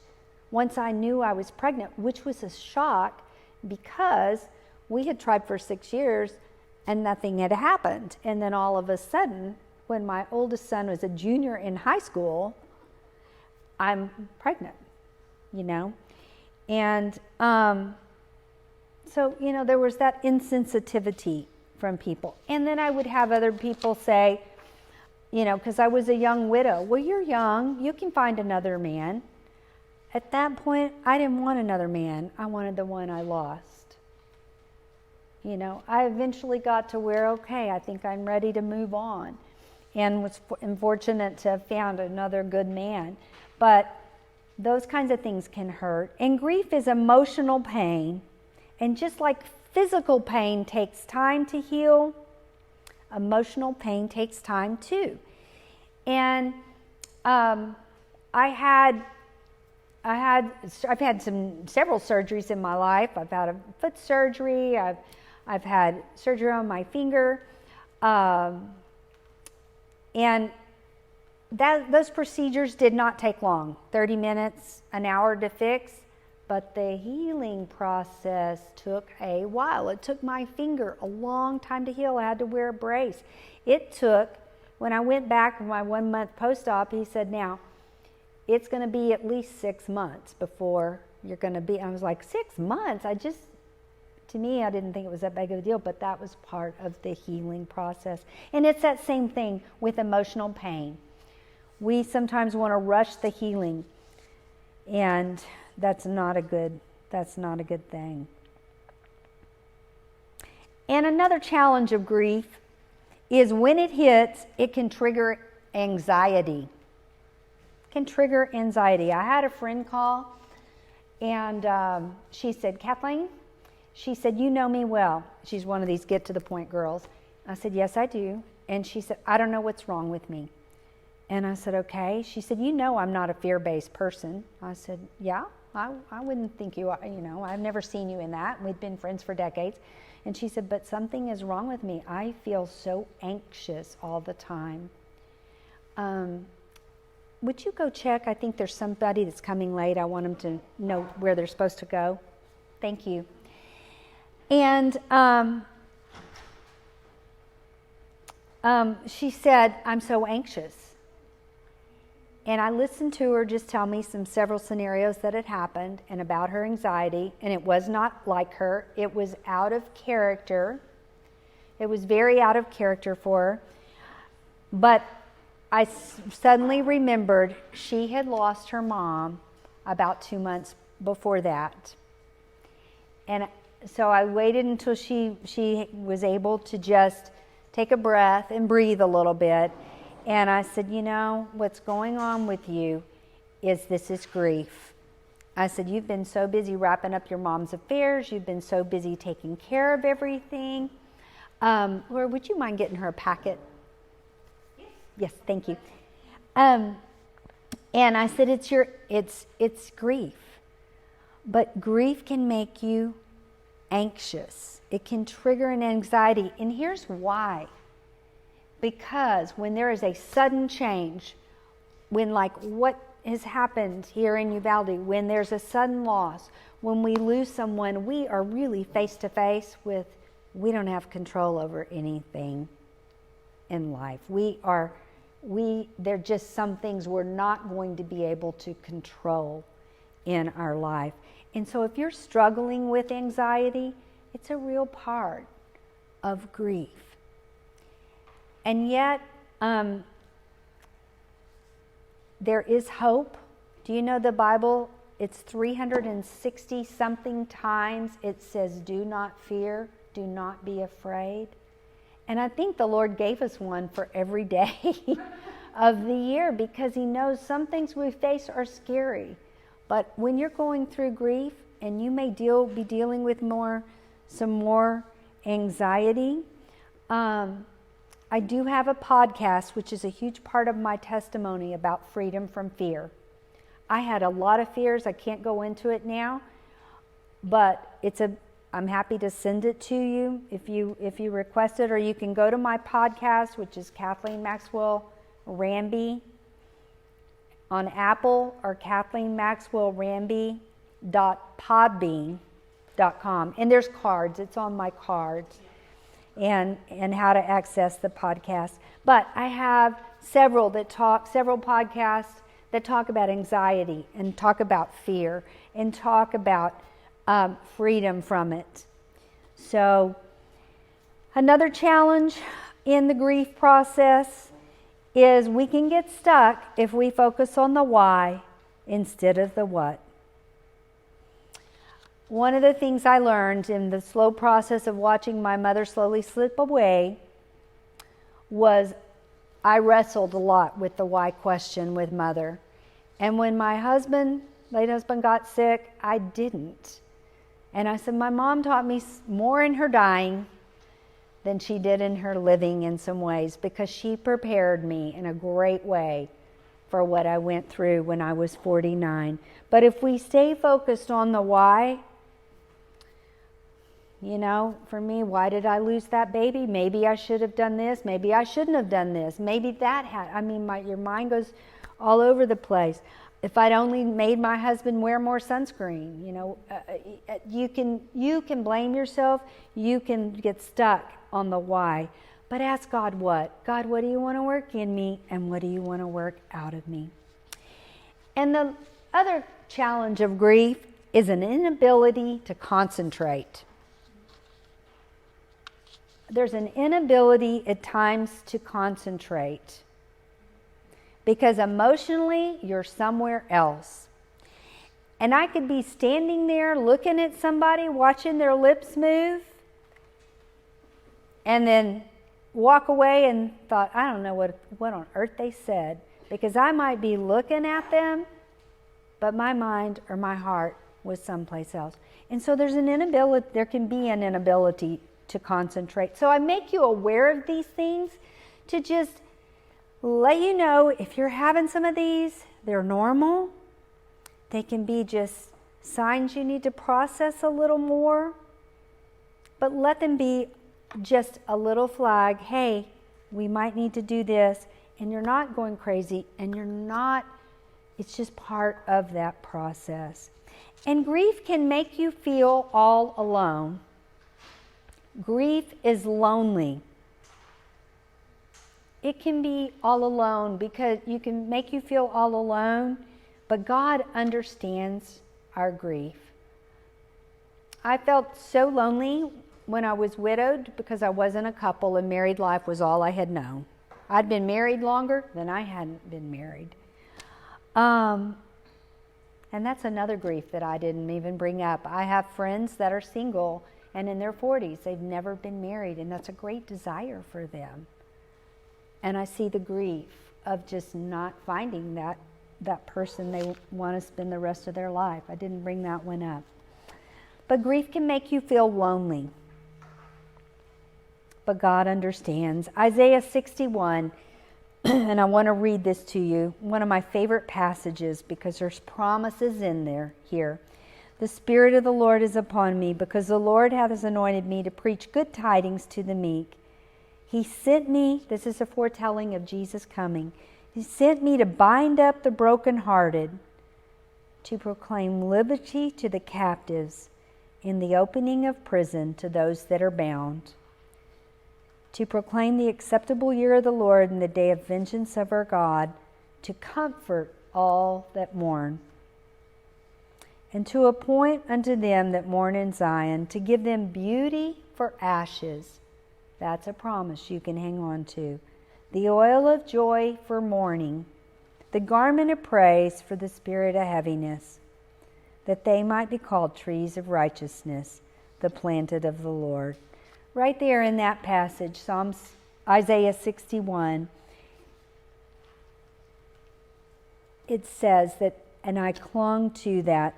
once I knew I was pregnant, which was a shock because we had tried for 6 years and nothing had happened. And then all of a sudden, when my oldest son was a junior in high school, I'm pregnant, And so, there was that insensitivity from people. And then I would have other people say, because I was a young widow, well, you're young, you can find another man. At that point, I didn't want another man. I wanted the one I lost. I eventually got to where, okay, I think I'm ready to move on. and was fortunate to have found another good man. But those kinds of things can hurt. And grief is emotional pain. And just like physical pain takes time to heal, emotional pain takes time too. And I've had several surgeries in my life. I've had a foot surgery. I've had surgery on my finger, and those procedures did not take long, 30 minutes, an hour to fix. But the healing process took a while. It took my finger a long time to heal. I had to wear a brace. It took, when I went back for my 1 month post-op, he said, now, it's going to be at least 6 months before you're going to be. I was like, 6 months? To me, I didn't think it was that big of a deal, but that was part of the healing process. And it's that same thing with emotional pain. We sometimes want to rush the healing, and that's not a good thing. And another challenge of grief is when it hits, it can trigger anxiety. I had a friend call, and she said, Kathleen, she said, you know me well. She's one of these get-to-the-point girls. I said, yes, I do. And she said, I don't know what's wrong with me. And I said, okay. She said, you know I'm not a fear-based person. I said, yeah, I wouldn't think you are. I've never seen you in that. We'd been friends for decades. And she said, but something is wrong with me. I feel so anxious all the time. Would you go check? I think there's somebody that's coming late. I want them to know where they're supposed to go. Thank you. And she said, I'm so anxious. And I listened to her just tell me several scenarios that had happened and about her anxiety. And it was not like her. It was out of character. It was very out of character for her. But I suddenly remembered she had lost her mom about 2 months before that. And so I waited until she was able to just take a breath and breathe a little bit. And I said, what's going on with you is this is grief. I said, you've been so busy wrapping up your mom's affairs. You've been so busy taking care of everything. Laura, would you mind getting her a packet? Yes, thank you. And I said, it's grief. But grief can make you anxious. It can trigger an anxiety. And here's why. Because when there is a sudden change, when like what has happened here in Uvalde, when there's a sudden loss, when we lose someone, we are really face to face with, we don't have control over anything in life. There are just some things we're not going to be able to control in our life. And so if you're struggling with anxiety, it's a real part of grief. And yet, there is hope. Do you know the Bible? It's 360 something times it says, do not fear, do not be afraid. And I think the Lord gave us one for every day of the year because He knows some things we face are scary. But when you're going through grief and you may be dealing with some more anxiety, I do have a podcast, which is a huge part of my testimony about freedom from fear. I had a lot of fears. I can't go into it now, but I'm happy to send it to you if you request it, or you can go to my podcast, which is Kathleen Maxwell-Rambie on Apple, or KathleenMaxwell-Rambie.podbean.com. And there's cards. It's on my cards. And how to access the podcast. But I have several podcasts that talk about anxiety and talk about fear and talk about freedom from it. So another challenge in the grief process is we can get stuck if we focus on the why instead of the what. One of the things I learned in the slow process of watching my mother slowly slip away was I wrestled a lot with the why question with Mother. And when my late husband got sick, I didn't. And I said, my mom taught me more in her dying than she did in her living in some ways, because she prepared me in a great way for what I went through when I was 49. But if we stay focused on the why, for me, why did I lose that baby? Maybe I should have done this. Maybe I shouldn't have done this. Maybe that your mind goes all over the place. If I'd only made my husband wear more sunscreen, you can blame yourself. You can get stuck on the why. But ask God what? God, what do you want to work in me? And what do you want to work out of me? And the other challenge of grief is an inability to concentrate. There's an inability at times to concentrate because emotionally you're somewhere else. And I could be standing there looking at somebody, watching their lips move, and then walk away and thought, I don't know what on earth they said, because I might be looking at them, but my mind or my heart was someplace else. And so there can be an inability to concentrate. So I make you aware of these things to just let you know if you're having some of these, they're normal. They can be just signs you need to process a little more, but let them be just a little flag. Hey, we might need to do this, and you're not going crazy, and it's just part of that process. And grief can make you feel all alone. Grief is lonely. It can be all alone because you can make you feel all alone, but God understands our grief. I felt so lonely when I was widowed because I wasn't a couple and married life was all I had known. I'd been married longer than I hadn't been married. And that's another grief that I didn't even bring up. I have friends that are single and in their 40s. They've never been married, and that's a great desire for them. And I see the grief of just not finding that person they want to spend the rest of their life. I didn't bring that one up. But grief can make you feel lonely. But God understands. Isaiah 61, and I want to read this to you, one of my favorite passages because there's promises in here. The Spirit of the Lord is upon me, because the Lord hath anointed me to preach good tidings to the meek. He sent me, this is a foretelling of Jesus coming, He sent me to bind up the brokenhearted, to proclaim liberty to the captives, and the opening of prison to those that are bound, to proclaim the acceptable year of the Lord and the day of vengeance of our God, to comfort all that mourn, and to appoint unto them that mourn in Zion, to give them beauty for ashes. That's a promise you can hang on to. The oil of joy for mourning, the garment of praise for the spirit of heaviness, that they might be called trees of righteousness, the planted of the Lord. Right there in that passage, Isaiah 61, it says that, and I clung to that,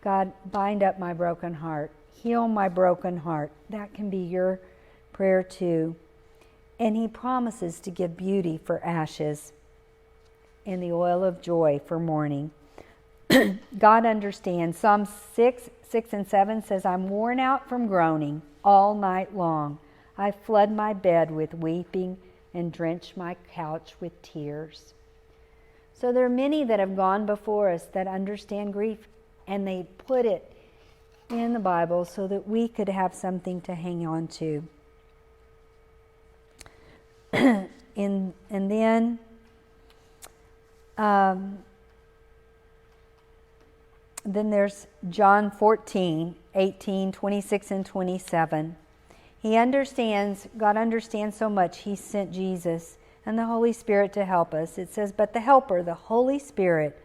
God, bind up my broken heart, heal my broken heart. That can be your prayer too. And He promises to give beauty for ashes and the oil of joy for mourning. God understands. Psalm 6 and 7 says, I'm worn out from groaning all night long. I flood my bed with weeping and drench my couch with tears. So there are many that have gone before us that understand grief, and they put it in the Bible so that we could have something to hang on to. And then there's John 14, 18, 26, and 27. God understands so much, He sent Jesus and the Holy Spirit to help us. It says, but the Helper, the Holy Spirit,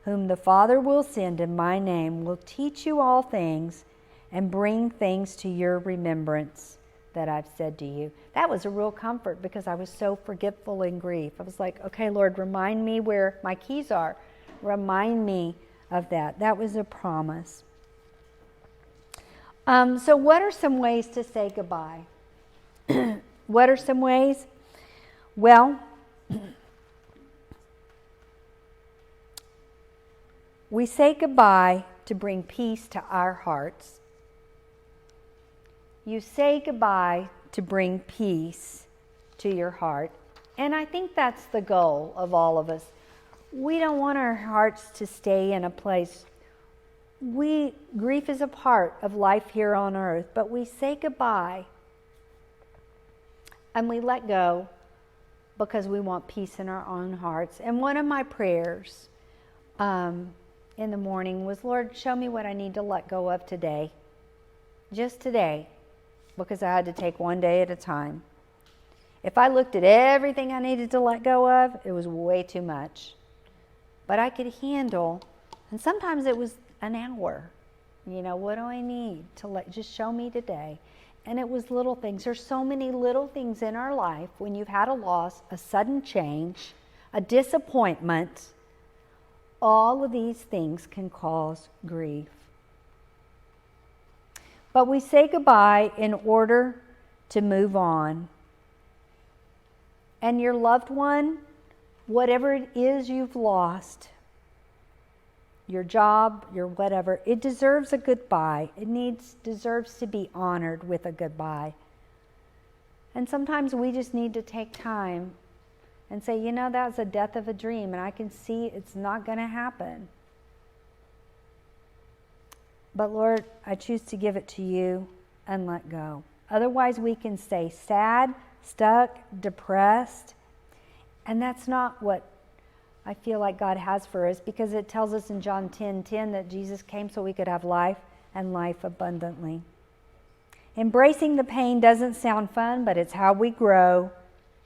whom the Father will send in my name, will teach you all things and bring things to your remembrance, that I've said to you. That was a real comfort because I was so forgetful in grief. I was like, okay, Lord, remind me where my keys are. Remind me of that. That was a promise. So what are some ways to say goodbye? What are some ways? Well, we say goodbye to bring peace to our hearts. You say goodbye to bring peace to your heart. And I think that's the goal of all of us. We don't want our hearts to stay in a place. Grief is a part of life here on earth, but we say goodbye and we let go because we want peace in our own hearts. And one of my prayers in the morning was, Lord, show me what I need to let go of today. Just today. Because I had to take one day at a time. If I looked at everything I needed to let go of, it was way too much. But I could handle, and sometimes it was an hour. What do I need to just show me today? And it was little things. There's so many little things in our life when you've had a loss, a sudden change, a disappointment. All of these things can cause grief. But we say goodbye in order to move on. And your loved one, whatever it is you've lost, your job, your whatever, it deserves a goodbye. It deserves to be honored with a goodbye. And sometimes we just need to take time and say, that was the death of a dream, and I can see it's not going to happen. But Lord, I choose to give it to you and let go. Otherwise, we can stay sad, stuck, depressed. And that's not what I feel like God has for us, because it tells us in John 10:10 that Jesus came so we could have life and life abundantly. Embracing the pain doesn't sound fun, but it's how we grow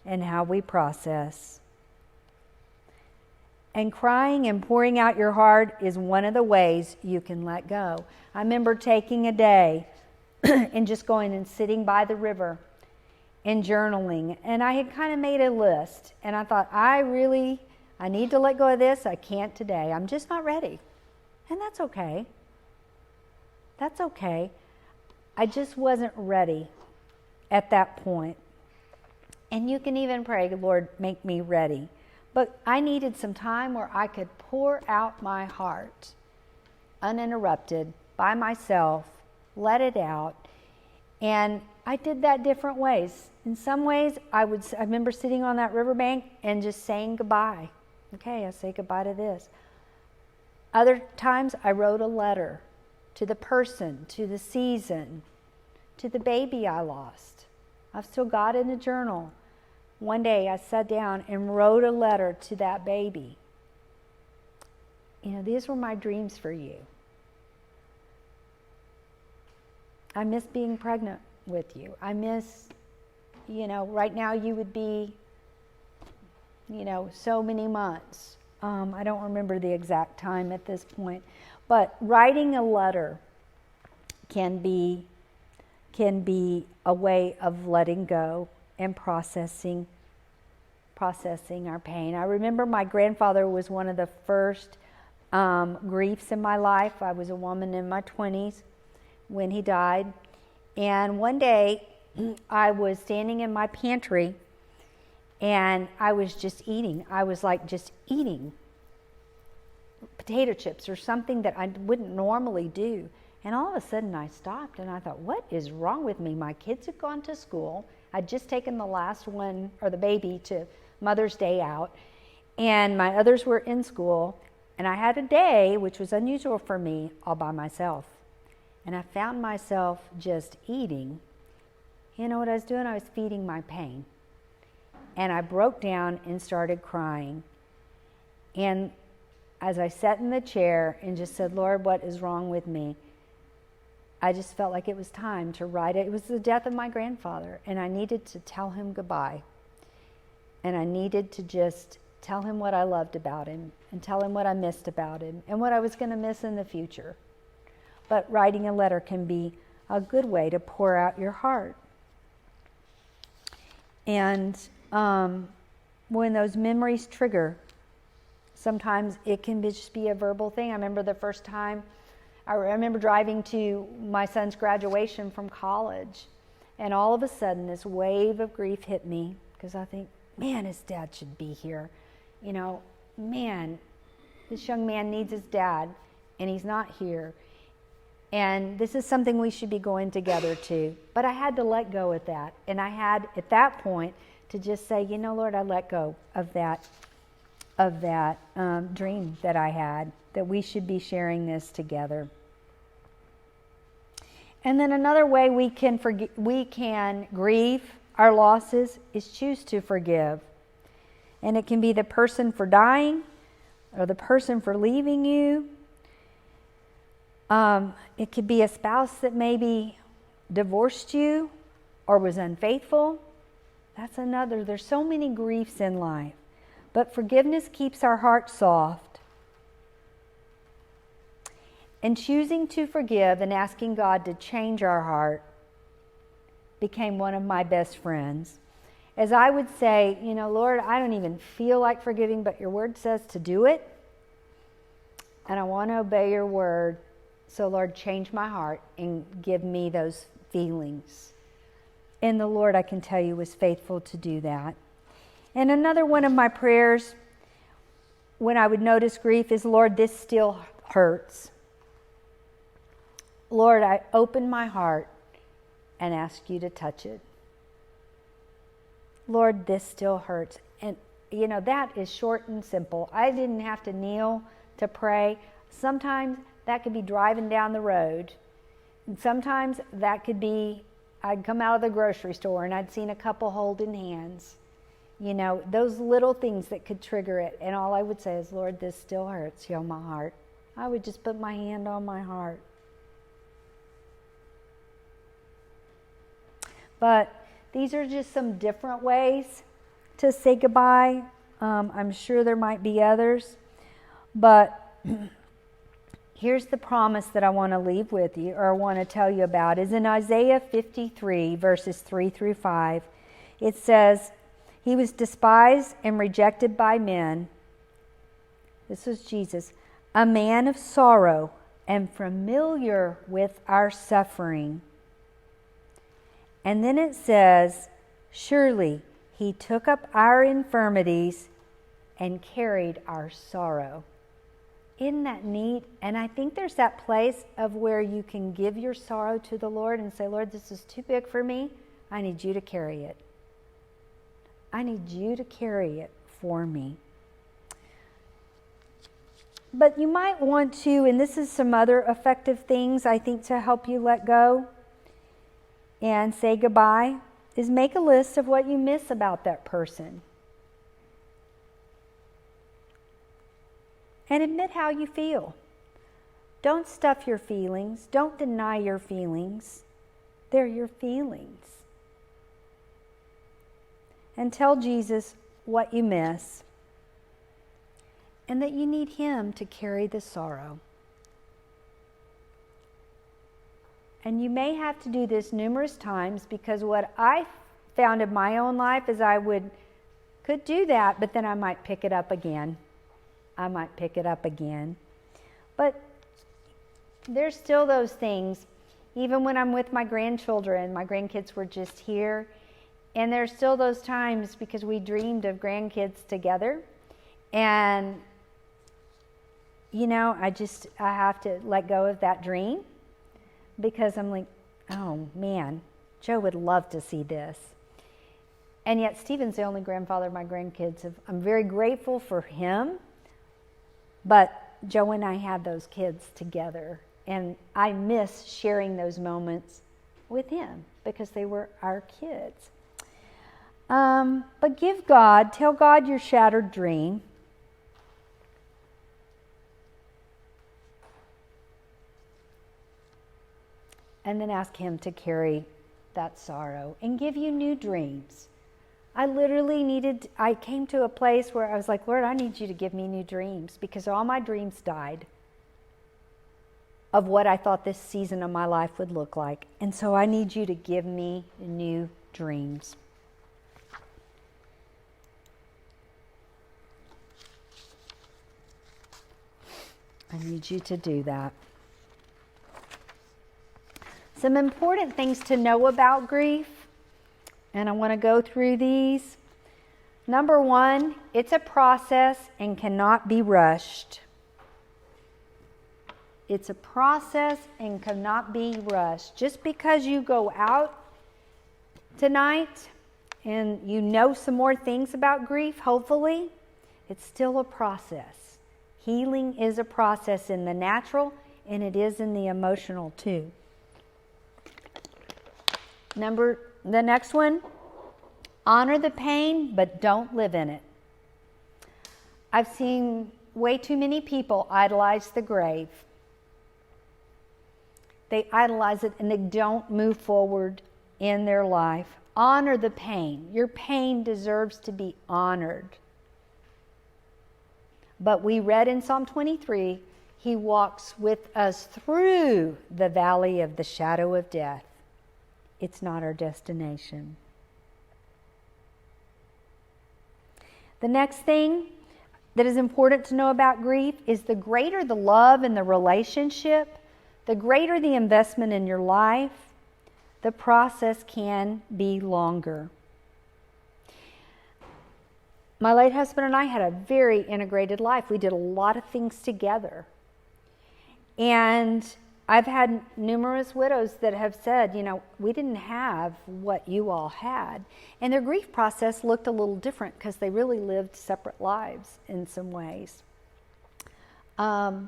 and how we process. And crying and pouring out your heart is one of the ways you can let go. I remember taking a day and just going and sitting by the river and journaling. And I had kind of made a list. And I thought, I need to let go of this. I can't today. I'm just not ready. And that's okay. That's okay. I just wasn't ready at that point. And you can even pray, Lord, make me ready. But I needed some time where I could pour out my heart uninterrupted by myself, let it out. And I did that different ways. In some ways, I remember sitting on that riverbank and just saying goodbye. Okay, I say goodbye to this. Other times, I wrote a letter to the person, to the season, to the baby I lost. I've still got it in a journal. One day I sat down and wrote a letter to that baby. These were my dreams for you. I miss being pregnant with you. I miss, right now you would be, so many months. I don't remember the exact time at this point. But writing a letter can be a way of letting go and processing our pain. I remember my grandfather was one of the first griefs in my life. I was a woman in my 20s when he died. And one day I was standing in my pantry and I was just eating. I was just eating potato chips or something that I wouldn't normally do. And all of a sudden I stopped and I thought, what is wrong with me? My kids had gone to school. I'd just taken the last one, or the baby, to Mother's Day out. And my others were in school. And I had a day, which was unusual for me, all by myself. And I found myself just eating. You know what I was doing? I was feeding my pain. And I broke down and started crying. And as I sat in the chair and just said, Lord, what is wrong with me? I just felt like it was time to write it. It was the death of my grandfather, and I needed to tell him goodbye. And I needed to just tell him what I loved about him and tell him what I missed about him and what I was going to miss in the future. But writing a letter can be a good way to pour out your heart. And when those memories trigger, sometimes it can just be a verbal thing. I remember the first time, I remember driving to my son's graduation from college, and all of a sudden this wave of grief hit me, because I think, man, his dad should be here. You know, man, this young man needs his dad, and he's not here. And this is something we should be going together to. But I had to let go of that. And I had, at that point, to just say, you know, Lord, I let go of that dream that I had, that we should be sharing this together. And then another way we can grieve our losses is choose to forgive. And it can be the person for dying or the person for leaving you. It could be a spouse that maybe divorced you or was unfaithful. That's another. There's so many griefs in life. But forgiveness keeps our heart soft. And choosing to forgive and asking God to change our heart became one of my best friends. As I would say, you know, Lord, I don't even feel like forgiving, but your word says to do it. And I want to obey your word. So, Lord, change my heart and give me those feelings. And the Lord, I can tell you, was faithful to do that. And another one of my prayers when I would notice grief is, Lord, this still hurts. Lord, I open my heart and ask you to touch it. Lord, this still hurts. And, you know, that is short and simple. I didn't have to kneel to pray. Sometimes that could be driving down the road. And sometimes that could be, I'd come out of the grocery store and I'd seen a couple holding hands. You know, those little things that could trigger it. And all I would say is, Lord, this still hurts, heal my heart. I would just put my hand on my heart. But these are just some different ways to say goodbye. I'm sure there might be others. But here's the promise that I want to leave with you, or I want to tell you about, is in Isaiah 53, verses 3 through 5. It says, he was despised and rejected by men. This was Jesus, a man of sorrow and familiar with our suffering. And then it says, surely he took up our infirmities and carried our sorrow. Isn't that neat? And I think there's that place of where you can give your sorrow to the Lord and say, Lord, this is too big for me. I need you to carry it. I need you to carry it for me. But you might want to, and this is some other effective things I think to help you let go and say goodbye, is make a list of what you miss about that person. And admit how you feel. Don't stuff your feelings. Don't deny your feelings. They're your feelings. And tell Jesus what you miss and that you need him to carry the sorrow. And you may have to do this numerous times, because what I found in my own life is I could do that, but then I might pick it up again. But there's still those things. Even when I'm with my grandchildren, my grandkids were just here, and there's still those times because we dreamed of grandkids together. And, you know, I have to let go of that dream, because I'm like, oh man, Joe would love to see this. And yet Stephen's the only grandfather my grandkids have. I'm very grateful for him, but Joe and I had those kids together, and I miss sharing those moments with him because they were our kids. But tell God your shattered dream. And then ask him to carry that sorrow and give you new dreams. I came to a place where I was like, Lord, I need you to give me new dreams, because all my dreams died of what I thought this season of my life would look like. And so I need you to give me new dreams. I need you to do that. Some important things to know about grief, and I want to go through these. Number one, it's a process and cannot be rushed. It's a process and cannot be rushed. Just because you go out tonight and you know some more things about grief, hopefully, it's still a process. Healing is a process in the natural, and it is in the emotional too. The next one, honor the pain, but don't live in it. I've seen way too many people idolize the grave. They idolize it and they don't move forward in their life. Honor the pain. Your pain deserves to be honored. But we read in Psalm 23, He walks with us through the valley of the shadow of death. It's not our destination. The next thing that is important to know about grief is the greater the love in the relationship, the greater the investment in your life, the process can be longer. My late husband and I had a very integrated life. We did a lot of things together. And I've had numerous widows that have said, we didn't have what you all had. And their grief process looked a little different because they really lived separate lives in some ways. The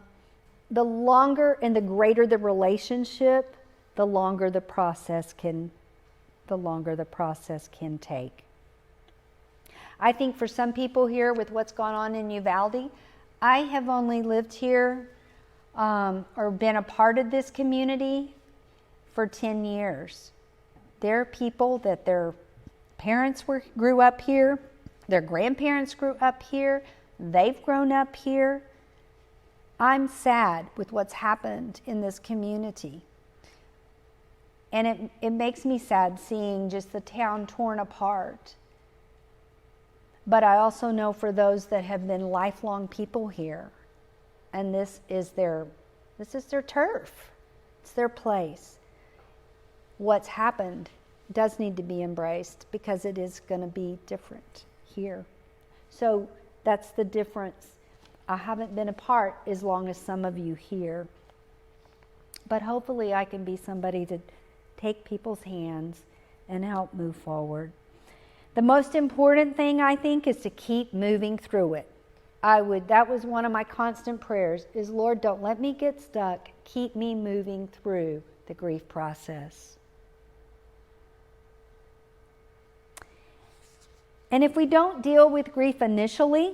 longer and the greater the relationship, the longer the process can take. I think for some people here with what's gone on in Uvalde, I have only lived here or been a part of this community for 10 years. There are people that their parents grew up here, their grandparents grew up here, they've grown up here. I'm sad with what's happened in this community. And it makes me sad seeing just the town torn apart. But I also know for those that have been lifelong people here, and this is their turf. It's their place. What's happened does need to be embraced because it is going to be different here. So that's the difference. I haven't been a part as long as some of you here. But hopefully I can be somebody to take people's hands and help move forward. The most important thing, I think, is to keep moving through it. That was one of my constant prayers, is Lord, don't let me get stuck. Keep me moving through the grief process. And if we don't deal with grief initially,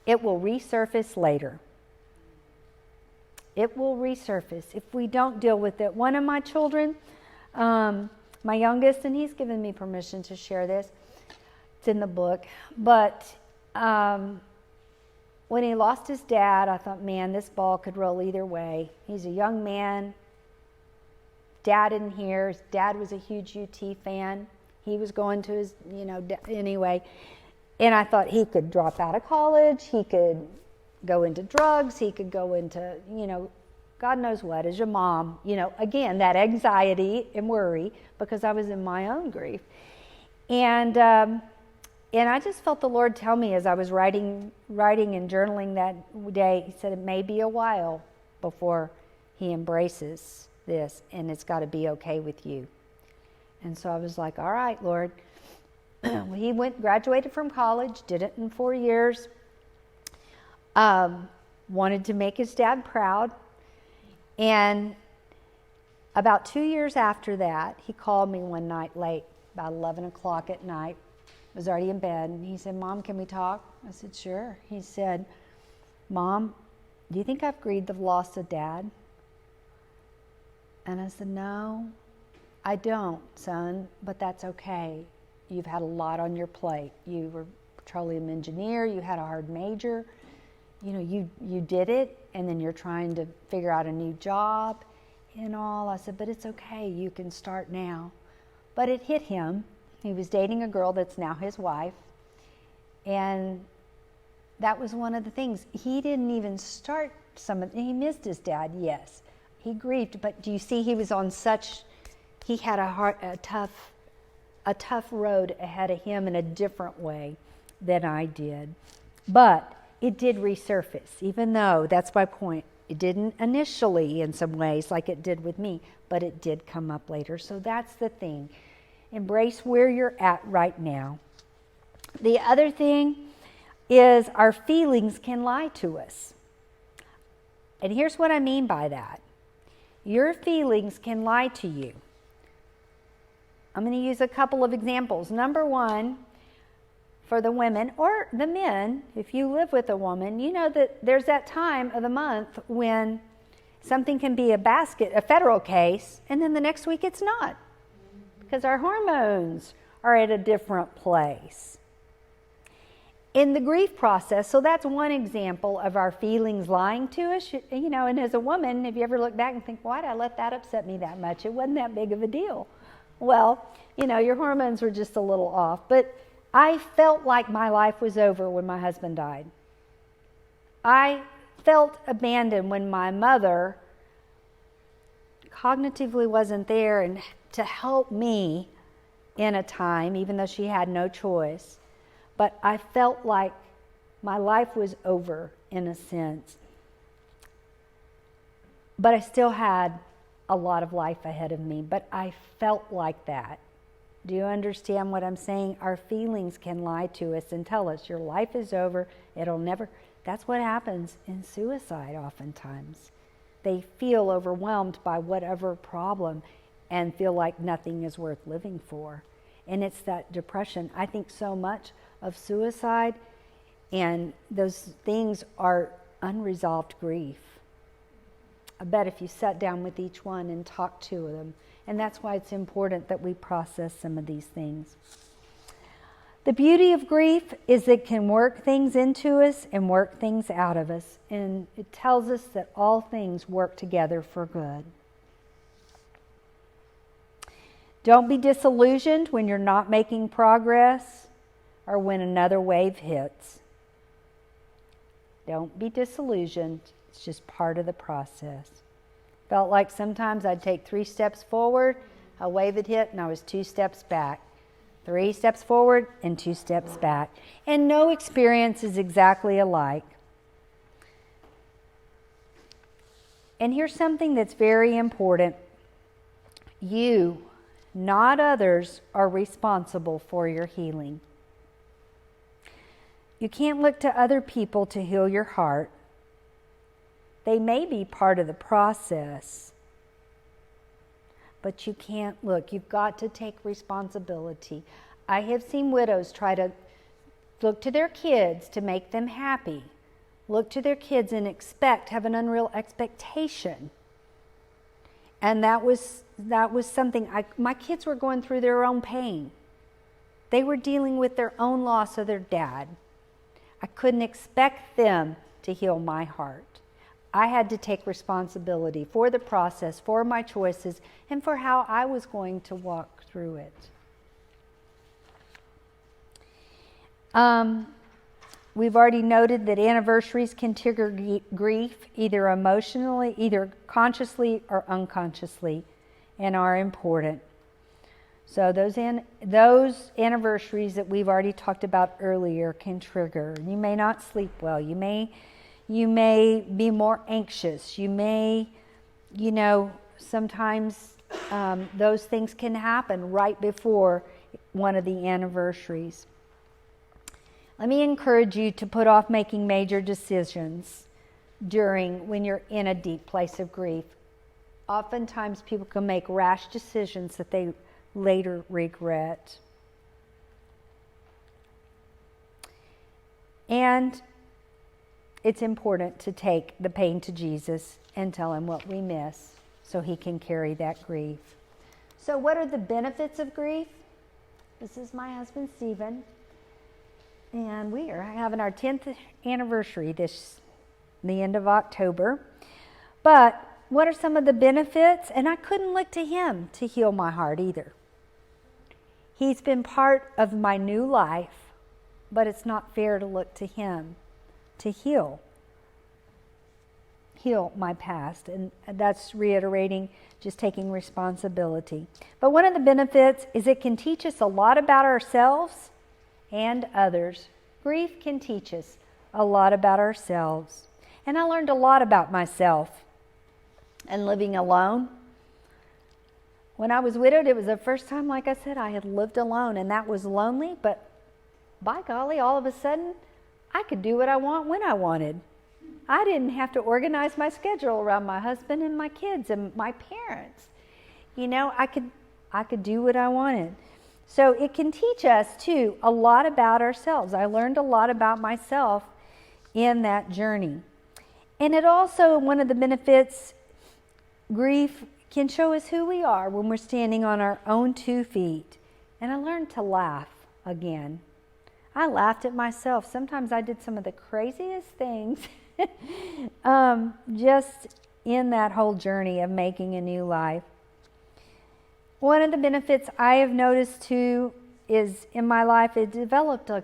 it will resurface later. It will resurface if we don't deal with it. One of my children, my youngest, and he's given me permission to share this. It's in the book. But when he lost his dad, I thought, man, this ball could roll either way. He's a young man. Dad isn't here. His dad was a huge UT fan. He was going to his, anyway. And I thought he could drop out of college. He could go into drugs. He could go into, God knows what, as your mom, again, that anxiety and worry because I was in my own grief. And I just felt the Lord tell me as I was writing and journaling that day, He said it may be a while before He embraces this, and it's got to be okay with you. And so I was like, all right, Lord. He graduated from college, did it in 4 years, wanted to make his dad proud. And about 2 years after that, he called me one night late, about 11 o'clock at night. I was already in bed, and he said, Mom, can we talk? I said, sure. He said, Mom, do you think I've grieved the loss of Dad? And I said, no, I don't, son, but that's okay. You've had a lot on your plate. You were a petroleum engineer. You had a hard major. You did it, and then you're trying to figure out a new job and all. I said, but it's okay. You can start now. But it hit him. He was dating a girl that's now his wife. And that was one of the things. He didn't even start he missed his dad, yes. He grieved, but do you see he was on he had a tough road ahead of him in a different way than I did. But it did resurface, even though, that's my point, it didn't initially in some ways like it did with me, but it did come up later. So that's the thing. Embrace where you're at right now. The other thing is our feelings can lie to us. And here's what I mean by that. Your feelings can lie to you. I'm going to use a couple of examples. Number one, for the women or the men, if you live with a woman, you know that there's that time of the month when something can be a federal case, and then the next week it's not, because our hormones are at a different place. In the grief process, so that's one example of our feelings lying to us. You know, and as a woman, if you ever look back and think, why did I let that upset me that much? It wasn't that big of a deal. Well, you know, your hormones were just a little off. But I felt like my life was over when my husband died. I felt abandoned when my mother cognitively wasn't there and to help me in a time, even though she had no choice. But I felt like my life was over in a sense. But I still had a lot of life ahead of me. But I felt like that. Do you understand what I'm saying? Our feelings can lie to us and tell us your life is over. It'll never. That's what happens in suicide oftentimes. They feel overwhelmed by whatever problem and feel like nothing is worth living for. And it's that depression. I think so much of suicide and those things are unresolved grief. I bet if you sat down with each one and talked to them, and that's why it's important that we process some of these things. The beauty of grief is it can work things into us and work things out of us, and it tells us that all things work together for good. Don't be disillusioned when you're not making progress or when another wave hits. Don't be disillusioned. It's just part of the process. Felt like sometimes I'd take 3 steps forward, a wave would hit, and I was 2 steps back. 3 steps forward and 2 steps back. And no experience is exactly alike. And here's something that's very important. You, not others, are responsible for your healing. You can't look to other people to heal your heart. They may be part of the process, but you can't look. You've got to take responsibility. I have seen widows try to look to their kids to make them happy. Look to their kids and have an unreal expectation. And that was something, my kids were going through their own pain. They were dealing with their own loss of their dad. I couldn't expect them to heal my heart. I had to take responsibility for the process, for my choices, and for how I was going to walk through it. We've already noted that anniversaries can trigger grief, either consciously or unconsciously, and are important. So those anniversaries that we've already talked about earlier can trigger. You may not sleep well. You may be more anxious. You may, sometimes those things can happen right before one of the anniversaries. Let me encourage you to put off making major decisions when you're in a deep place of grief. Oftentimes people can make rash decisions that they later regret. And it's important to take the pain to Jesus and tell him what we miss so he can carry that grief. So what are the benefits of grief? This is my husband, Stephen. And we are having our 10th anniversary the end of October. But what are some of the benefits? And I couldn't look to him to heal my heart either. He's been part of my new life, but it's not fair to look to him to heal my past. And that's reiterating, just taking responsibility. But one of the benefits is it can teach us a lot about ourselves and others. Grief can teach us a lot about ourselves. And I learned a lot about myself and living alone. When I was widowed, it was the first time, like I said, I had lived alone, and that was lonely, but by golly, all of a sudden, I could do what I want when I wanted. I didn't have to organize my schedule around my husband and my kids and my parents. You know, I could do what I wanted. So it can teach us, too, a lot about ourselves. I learned a lot about myself in that journey. And it also, one of the benefits, grief can show us who we are when we're standing on our own 2 feet. And I learned to laugh again. I laughed at myself. Sometimes I did some of the craziest things just in that whole journey of making a new life. One of the benefits I have noticed too is in my life, it developed a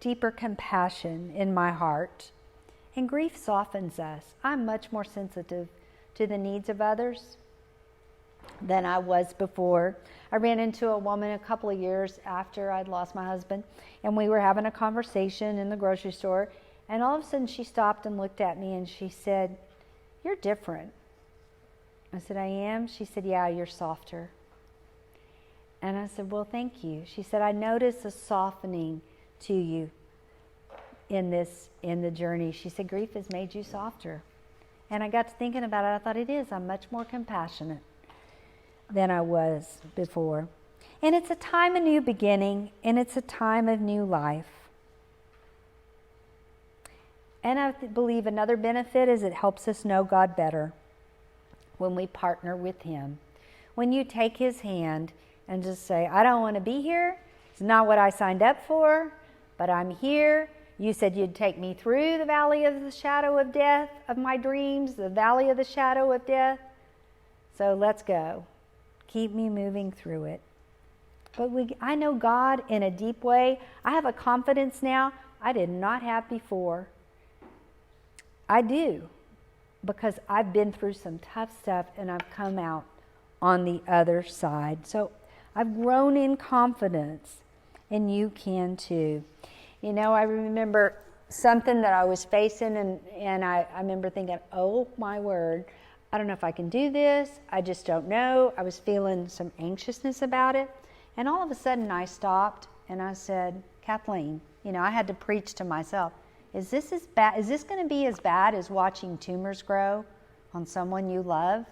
deeper compassion in my heart. And grief softens us. I'm much more sensitive to the needs of others than I was before. I ran into a woman a couple of years after I'd lost my husband, and we were having a conversation in the grocery store, and all of a sudden she stopped and looked at me and she said, "You're different." I said, "I am?" She said, "Yeah, you're softer." And I said, "Well, thank you." She said, "I noticed a softening to you in the journey." She said, "Grief has made you softer." And I got to thinking about it. I thought, it is. I'm much more compassionate than I was before. And it's a time of new beginning, and it's a time of new life. And I believe another benefit is it helps us know God better when we partner with Him. When you take His hand and just say, "I don't want to be here. It's not what I signed up for, but I'm here. You said you'd take me through the valley of the shadow of death, of my dreams, the valley of the shadow of death. So let's go. Keep me moving through it." But I know God in a deep way. I have a confidence now I did not have before. I do, because I've been through some tough stuff and I've come out on the other side. So I've grown in confidence, and you can too. You know, I remember something that I was facing, and I remember thinking, oh my word, I don't know if I can do this. I just don't know. I was feeling some anxiousness about it. And all of a sudden I stopped and I said, "Kathleen," you know, I had to preach to myself. Is this going to be as bad as watching tumors grow on someone you love?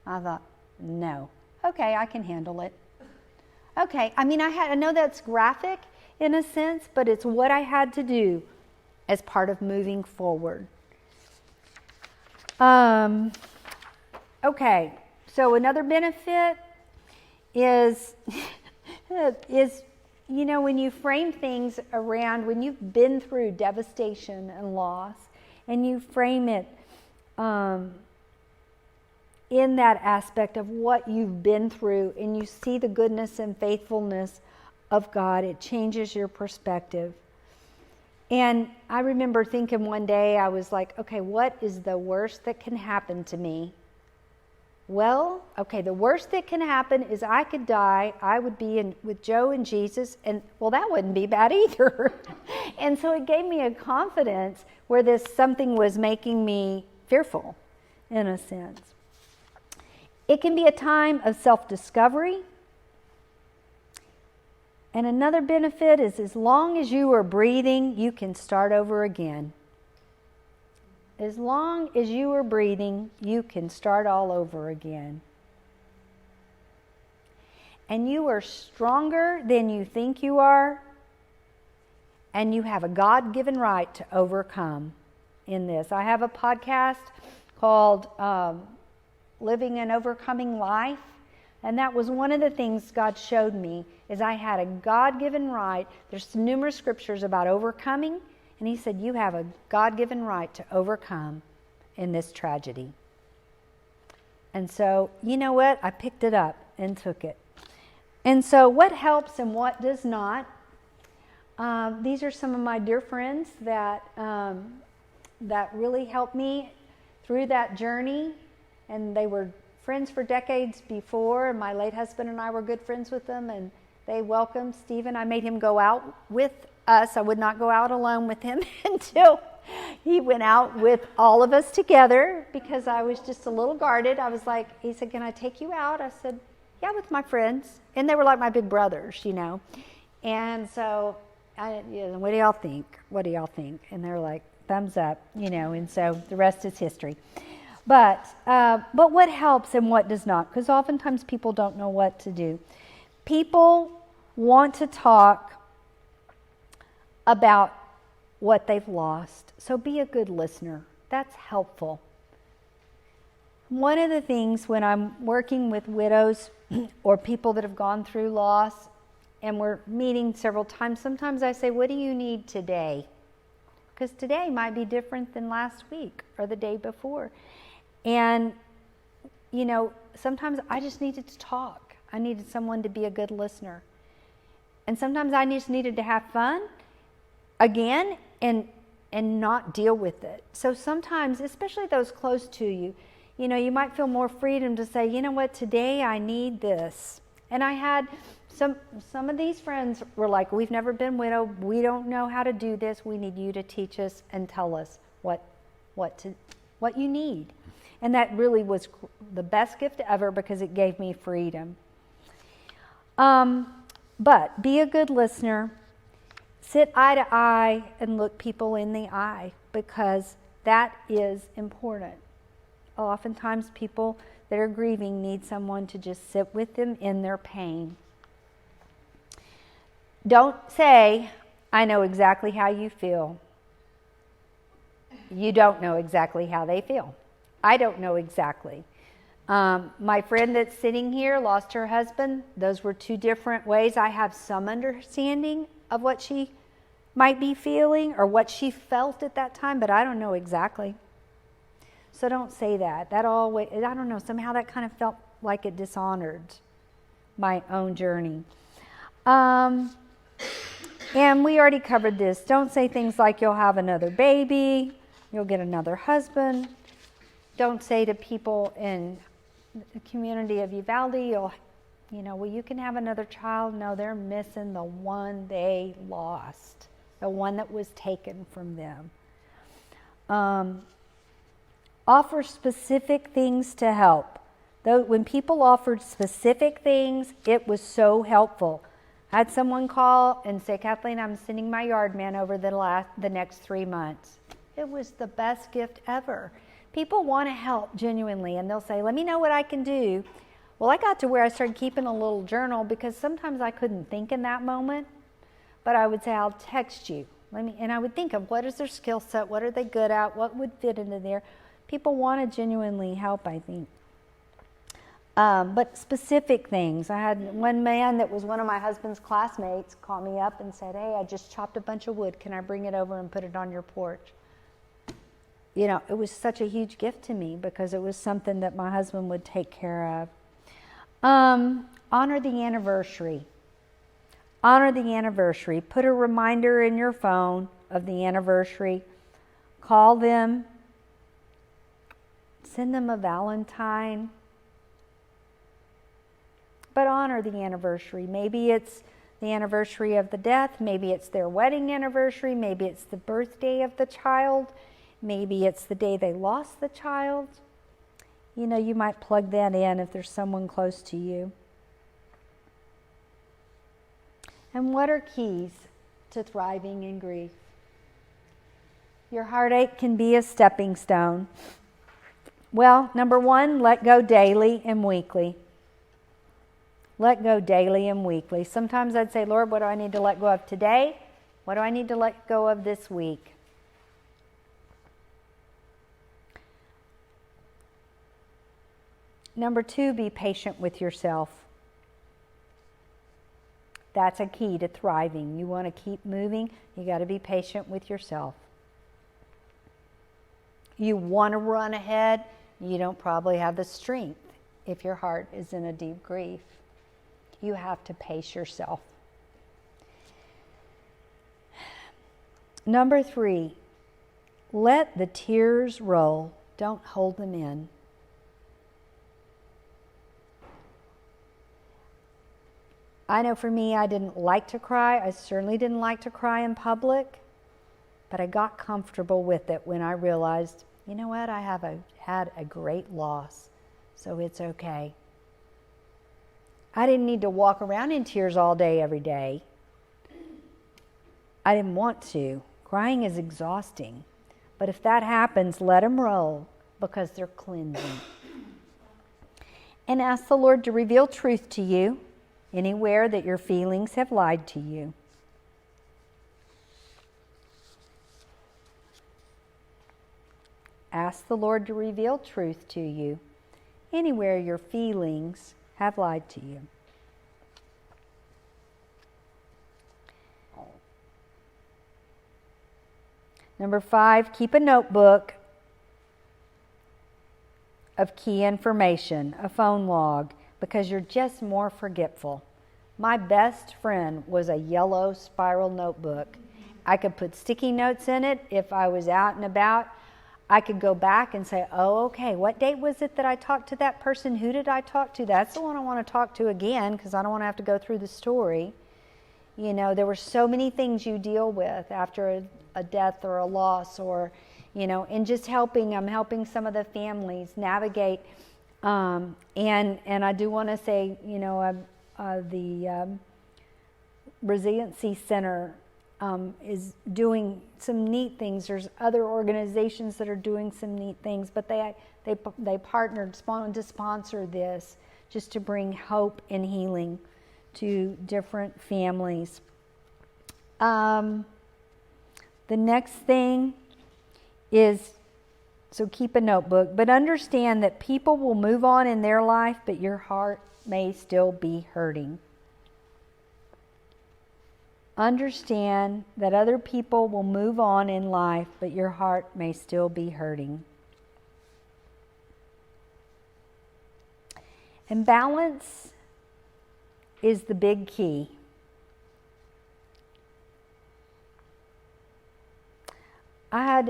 I thought, no. Okay, I can handle it. Okay, I mean, I know that's graphic in a sense, but it's what I had to do as part of moving forward. Okay, so another benefit is, you know, when you frame things around, when you've been through devastation and loss, and you frame it in that aspect of what you've been through, and you see the goodness and faithfulness of God, it changes your perspective. And I remember thinking one day, I was like, okay, what is the worst that can happen to me? Well, okay, the worst that can happen is I could die. I would be with Joe and Jesus, and well, that wouldn't be bad either. And so it gave me a confidence where this something was making me fearful, in a sense. It can be a time of self-discovery. And another benefit is as long as you are breathing, you can start over again. As long as you are breathing, you can start all over again. And you are stronger than you think you are, and you have a God-given right to overcome in this. I have a podcast called Living an Overcoming Life, and that was one of the things God showed me, is I had a God-given right. There's numerous scriptures about overcoming, and He said, you have a God-given right to overcome in this tragedy. And so, you know what? I picked it up and took it. And so what helps and what does not? These are some of my dear friends that that really helped me through that journey, and they were friends for decades before, and my late husband and I were good friends with them, and they welcomed Stephen. I made him go out with us. I would not go out alone with him until he went out with all of us together, because I was just a little guarded. I was like, he said, can I take you out? I said, yeah, with my friends. And they were like my big brothers, you know. And so, what do y'all think? What do y'all think? And they're like, thumbs up, you know, and so the rest is history. But what helps and what does not? Because oftentimes people don't know what to do. People want to talk about what they've lost. So be a good listener. That's helpful. One of the things when I'm working with widows or people that have gone through loss, and we're meeting several times, sometimes I say, what do you need today? Because today might be different than last week or the day before. And, you know, sometimes I just needed to talk. I needed someone to be a good listener. And sometimes I just needed to have fun again and not deal with it. So sometimes, especially those close to you, you know, you might feel more freedom to say, you know what, today I need this. And I had some of these friends were like, we've never been widowed. We don't know how to do this. We need you to teach us and tell us what you need. And that really was the best gift ever, because it gave me freedom. But be a good listener. Sit eye to eye and look people in the eye, because that is important. Oftentimes people that are grieving need someone to just sit with them in their pain. Don't say, I know exactly how you feel. You don't know exactly how they feel. I don't know exactly. My friend that's sitting here lost her husband. Those were two different ways. I have some understanding of what she might be feeling or what she felt at that time, but I don't know exactly. So don't say that. That always, I don't know, somehow that kind of felt like it dishonored my own journey. And we already covered this. Don't say things like you'll have another baby, you'll get another husband. Don't say to people in the community of Uvalde, well, you can have another child. No, they're missing the one they lost, the one that was taken from them. Offer specific things to help. Though when people offered specific things, it was so helpful. I had someone call and say, Kathleen, I'm sending my yard man over the next 3 months. It was the best gift ever. People want to help genuinely, and they'll say, let me know what I can do. Well, I got to where I started keeping a little journal, because sometimes I couldn't think in that moment, but I would say, I'll text you. And I would think of what is their skill set, what are they good at, what would fit into there. People want to genuinely help, I think. But specific things. I had one man that was one of my husband's classmates call me up and said, hey, I just chopped a bunch of wood. Can I bring it over and put it on your porch? You know, it was such a huge gift to me, because it was something that my husband would take care of. Honor the anniversary. Honor the anniversary. Put a reminder in your phone of the anniversary. Call them. Send them a Valentine. But honor the anniversary. Maybe it's the anniversary of the death. Maybe it's their wedding anniversary. Maybe it's the birthday of the child. Maybe it's the day they lost the child. You know, you might plug that in if there's someone close to you. And what are keys to thriving in grief? Your heartache can be a stepping stone. Well, number one, let go daily and weekly. Let go daily and weekly. Sometimes I'd say, Lord, what do I need to let go of today? What do I need to let go of this week? Number two, be patient with yourself. That's a key to thriving. You want to keep moving, you got to be patient with yourself. You want to run ahead, you don't probably have the strength if your heart is in a deep grief. You have to pace yourself. Number three, Let the tears roll. Don't hold them in. I know for me, I didn't like to cry. I certainly didn't like to cry in public. But I got comfortable with it when I realized, you know what, I have had a great loss, so it's okay. I didn't need to walk around in tears all day, every day. I didn't want to. Crying is exhausting. But if that happens, let them roll, because they're cleansing. And ask the Lord to reveal truth to you anywhere that your feelings have lied to you. Ask the Lord to reveal truth to you anywhere your feelings have lied to you. Number 5, keep a notebook of key information, a phone log, because you're just more forgetful. My best friend was a yellow spiral notebook. I could put sticky notes in it if I was out and about. I could go back and say, oh, okay, what date was it that I talked to that person? Who did I talk to? That's the one I want to talk to again, because I don't want to have to go through the story. You know, there were so many things you deal with after a death or a loss, or, you know, and just I'm helping some of the families navigate. And I do want to say, you know, the Resiliency Center is doing some neat things. There's other organizations that are doing some neat things, but they partnered to sponsor this, just to bring hope and healing to different families. The next thing is, so keep a notebook, but understand that people will move on in their life, but your heart may still be hurting. Understand that other people will move on in life, but your heart may still be hurting. And balance is the big key.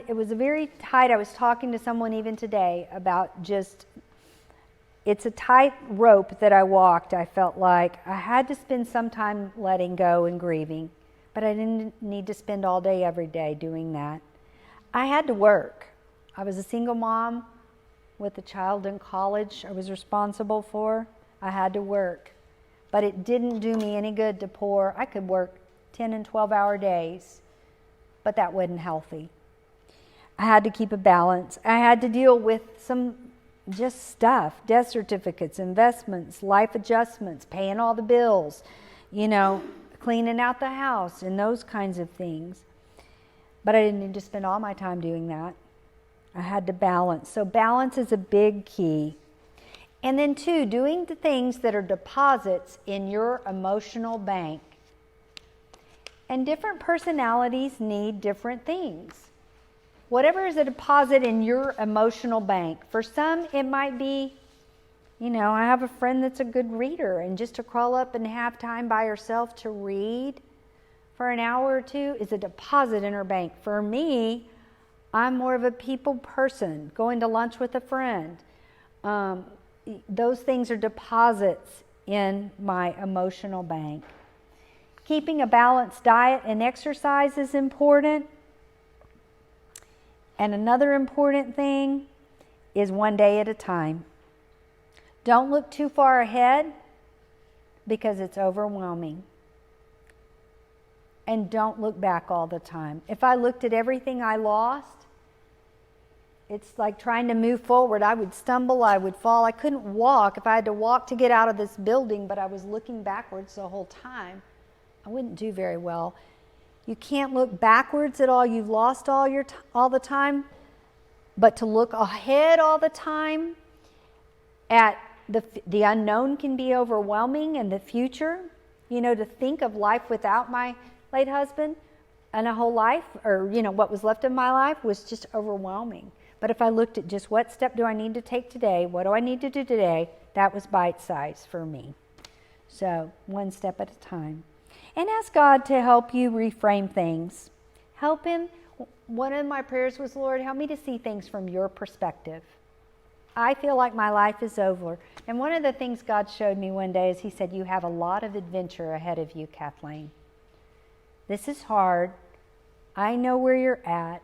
It was a very tight, I was talking to someone even today about just, it's a tight rope that I walked. I felt like I had to spend some time letting go and grieving, but I didn't need to spend all day every day doing that. I had to work. I was a single mom with a child in college I was responsible for. I had to work, but it didn't do me any good to pour. I could work 10 and 12-hour days, but that wasn't healthy. I had to keep a balance. I had to deal with some just stuff, death certificates, investments, life adjustments, paying all the bills, you know, cleaning out the house and those kinds of things. But I didn't need to spend all my time doing that. I had to balance. So balance is a big key. And then 2, doing the things that are deposits in your emotional bank. And different personalities need different things. Whatever is a deposit in your emotional bank. For some, it might be, you know, I have a friend that's a good reader, and just to crawl up and have time by herself to read for an hour or 2 is a deposit in her bank. For me, I'm more of a people person, going to lunch with a friend. Those things are deposits in my emotional bank. Keeping a balanced diet and exercise is important. And another important thing is one day at a time. Don't look too far ahead, because it's overwhelming. And don't look back all the time. If I looked at everything I lost, it's like trying to move forward. I would stumble, I would fall. I couldn't walk. If I had to walk to get out of this building, but I was looking backwards the whole time, I wouldn't do very well. You can't look backwards at all you've lost all the time, but to look ahead all the time at the unknown can be overwhelming, and the future, you know, to think of life without my late husband and a whole life, or, you know, what was left of my life was just overwhelming. But if I looked at just what step do I need to take today, what do I need to do today, that was bite size for me. So one step at a time. And ask God to help you reframe things. Help Him one of my prayers was, Lord, help me to see things from your perspective. I feel like my life is over. And one of the things God showed me one day is he said, you have a lot of adventure ahead of you, Kathleen. This is hard. I know where you're at.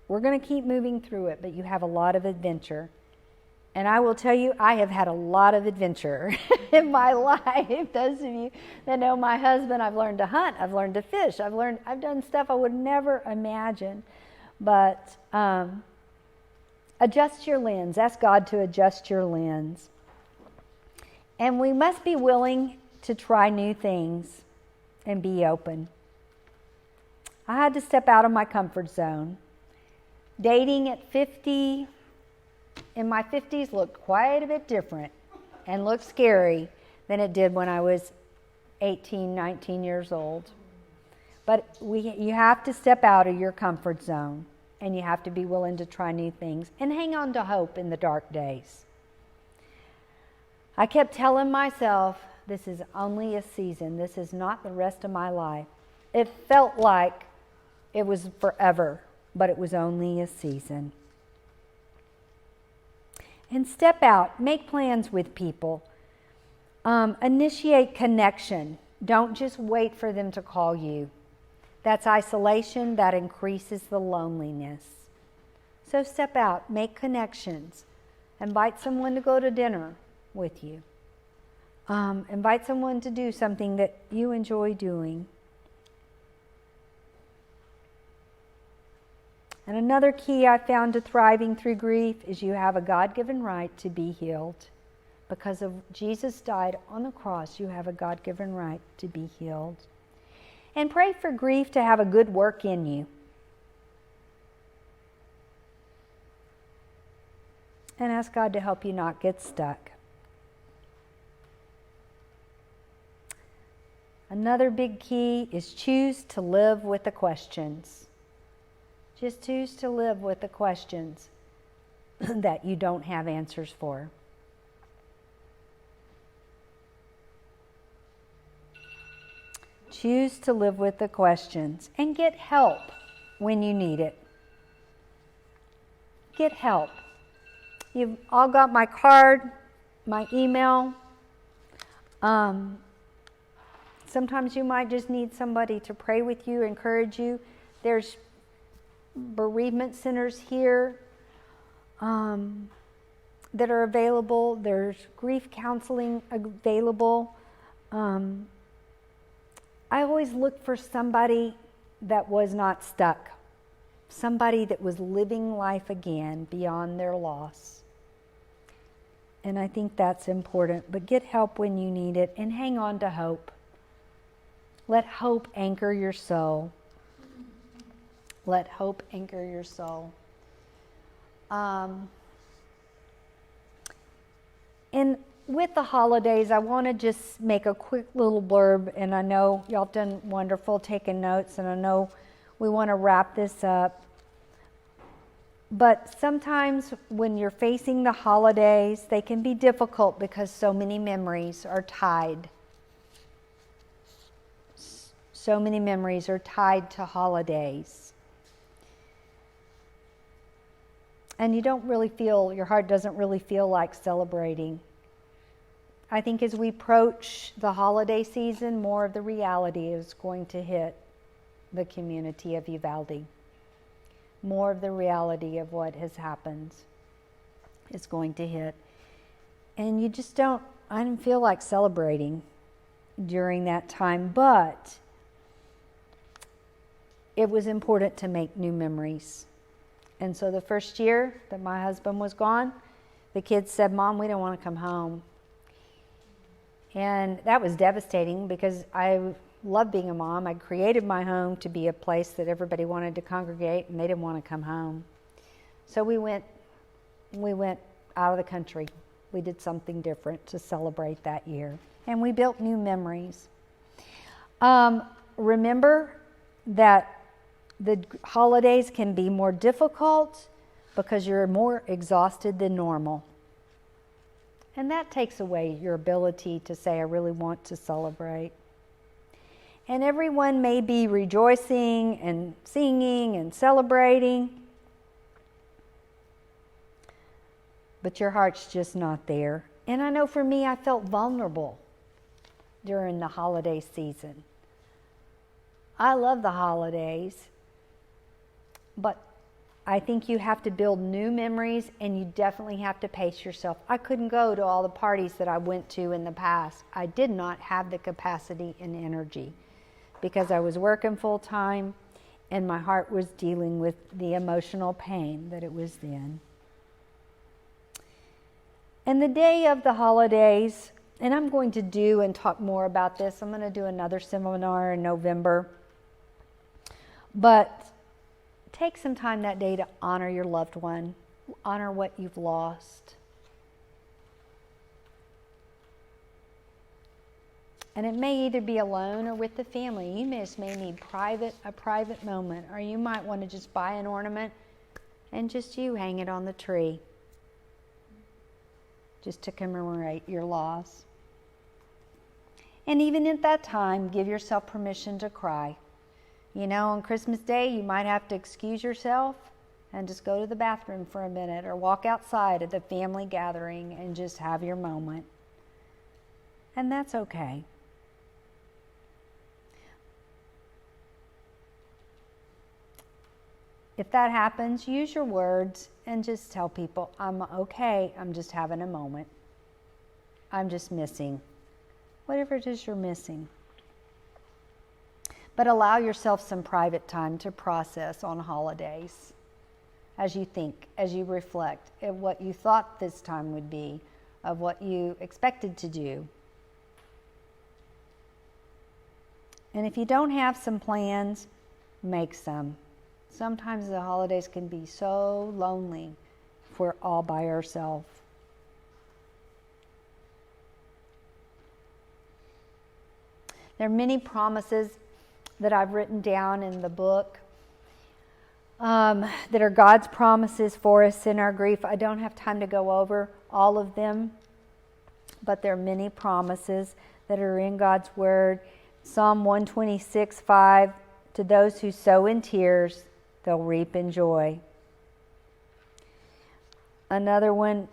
We're going to keep moving through it, but you have a lot of adventure. And I will tell you, I have had a lot of adventure in my life. Those of you that know my husband, I've learned to hunt, I've learned to fish, I've done stuff I would never imagine. But adjust your lens. Ask God to adjust your lens. And we must be willing to try new things and be open. I had to step out of my comfort zone. Dating at 50, in my 50s, looked quite a bit different and looked scary than it did when I was 18, 19 years old. But you have to step out of your comfort zone, and you have to be willing to try new things and hang on to hope in the dark days. I kept telling myself, this is only a season. This is not the rest of my life. It felt like it was forever, but it was only a season. And step out. Make plans with people. Initiate connection. Don't just wait for them to call you. That's isolation. That increases the loneliness. So step out. Make connections. Invite someone to go to dinner with you. Invite someone to do something that you enjoy doing. And another key I found to thriving through grief is you have a God-given right to be healed. Because of Jesus died on the cross, you have a God-given right to be healed. And pray for grief to have a good work in you. And ask God to help you not get stuck. Another big key is choose to live with the questions. Just choose to live with the questions that you don't have answers for. Choose to live with the questions and get help when you need it. Get help. You've all got my card, my email. Sometimes you might just need somebody to pray with you, encourage you. There's bereavement centers here that are available. There's grief counseling available. I always look for somebody that was not stuck, somebody that was living life again beyond their loss. And I think that's important. But get help when you need it and hang on to hope. Let hope anchor your soul. Let hope anchor your soul. And with the holidays, I want to just make a quick little blurb, and I know y'all have done wonderful taking notes, and I know we want to wrap this up. But sometimes when you're facing the holidays, they can be difficult because so many memories are tied. So many memories are tied to holidays. And you don't really feel, your heart doesn't really feel like celebrating. I think as we approach the holiday season, more of the reality is going to hit the community of Uvalde. More of the reality of what has happened is going to hit. And you just I didn't feel like celebrating during that time, but it was important to make new memories. And so the first year that my husband was gone, the kids said, "Mom, we don't want to come home." And that was devastating because I love being a mom. I created my home to be a place that everybody wanted to congregate, and they didn't want to come home. So we went out of the country. We did something different to celebrate that year. And we built new memories. Remember that the holidays can be more difficult because you're more exhausted than normal. And that takes away your ability to say, I really want to celebrate. And everyone may be rejoicing and singing and celebrating, but your heart's just not there. And I know for me, I felt vulnerable during the holiday season. I love the holidays, but I think you have to build new memories, and you definitely have to pace yourself. I couldn't go to all the parties that I went to in the past. I did not have the capacity and energy because I was working full time and my heart was dealing with the emotional pain that it was in. And the day of the holidays, and I'm going to do and talk more about this. I'm going to do another seminar in November. But take some time that day to honor your loved one, honor what you've lost. And it may either be alone or with the family. You may need a private moment, or you might want to just buy an ornament and just you hang it on the tree, just to commemorate your loss. And even at that time, give yourself permission to cry. You know, on Christmas Day, you might have to excuse yourself and just go to the bathroom for a minute, or walk outside at the family gathering and just have your moment. And that's okay. If that happens, use your words and just tell people, I'm okay, I'm just having a moment. I'm just missing. Whatever it is you're missing. But allow yourself some private time to process on holidays as you think, as you reflect at what you thought this time would be, of what you expected to do. And if you don't have some plans, make some. Sometimes the holidays can be so lonely if we're all by ourselves. There are many promises that I've written down in the book that are God's promises for us in our grief. I don't have time to go over all of them, but there are many promises that are in God's Word. Psalm 126:5, to those who sow in tears, they'll reap in joy. Another one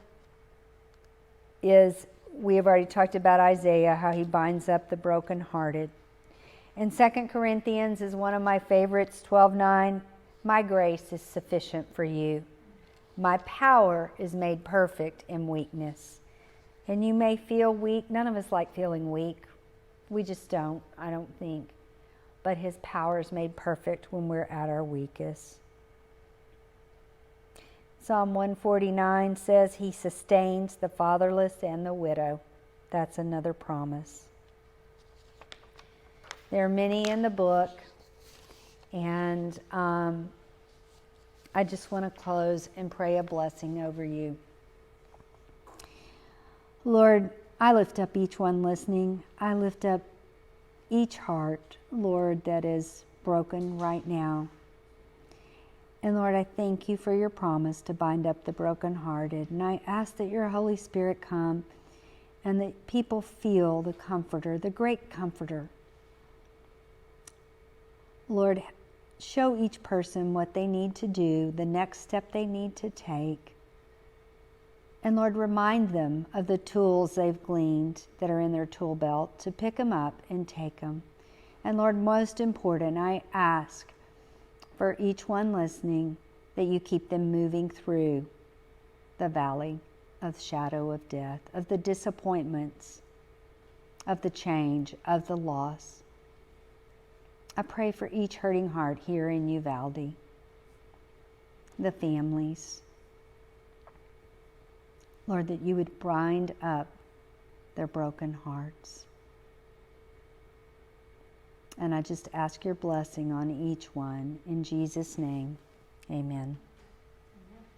is, we have already talked about Isaiah, how he binds up the brokenhearted. And 2 Corinthians is one of my favorites, 12:9. My grace is sufficient for you. My power is made perfect in weakness. And you may feel weak. None of us like feeling weak. We just don't, I don't think. But his power is made perfect when we're at our weakest. Psalm 149 says he sustains the fatherless and the widow. That's another promise. There are many in the book, and I just want to close and pray a blessing over you. Lord, I lift up each one listening. I lift up each heart, Lord, that is broken right now. And Lord, I thank you for your promise to bind up the brokenhearted. And I ask that your Holy Spirit come and that people feel the Comforter, the great Comforter. Lord, show each person what they need to do, the next step they need to take. And Lord, remind them of the tools they've gleaned that are in their tool belt to pick them up and take them. And Lord, most important, I ask for each one listening that you keep them moving through the valley of the shadow of death, of the disappointments, of the change, of the loss. I pray for each hurting heart here in Uvalde, the families. Lord, that you would bind up their broken hearts. And I just ask your blessing on each one. In Jesus' name, amen.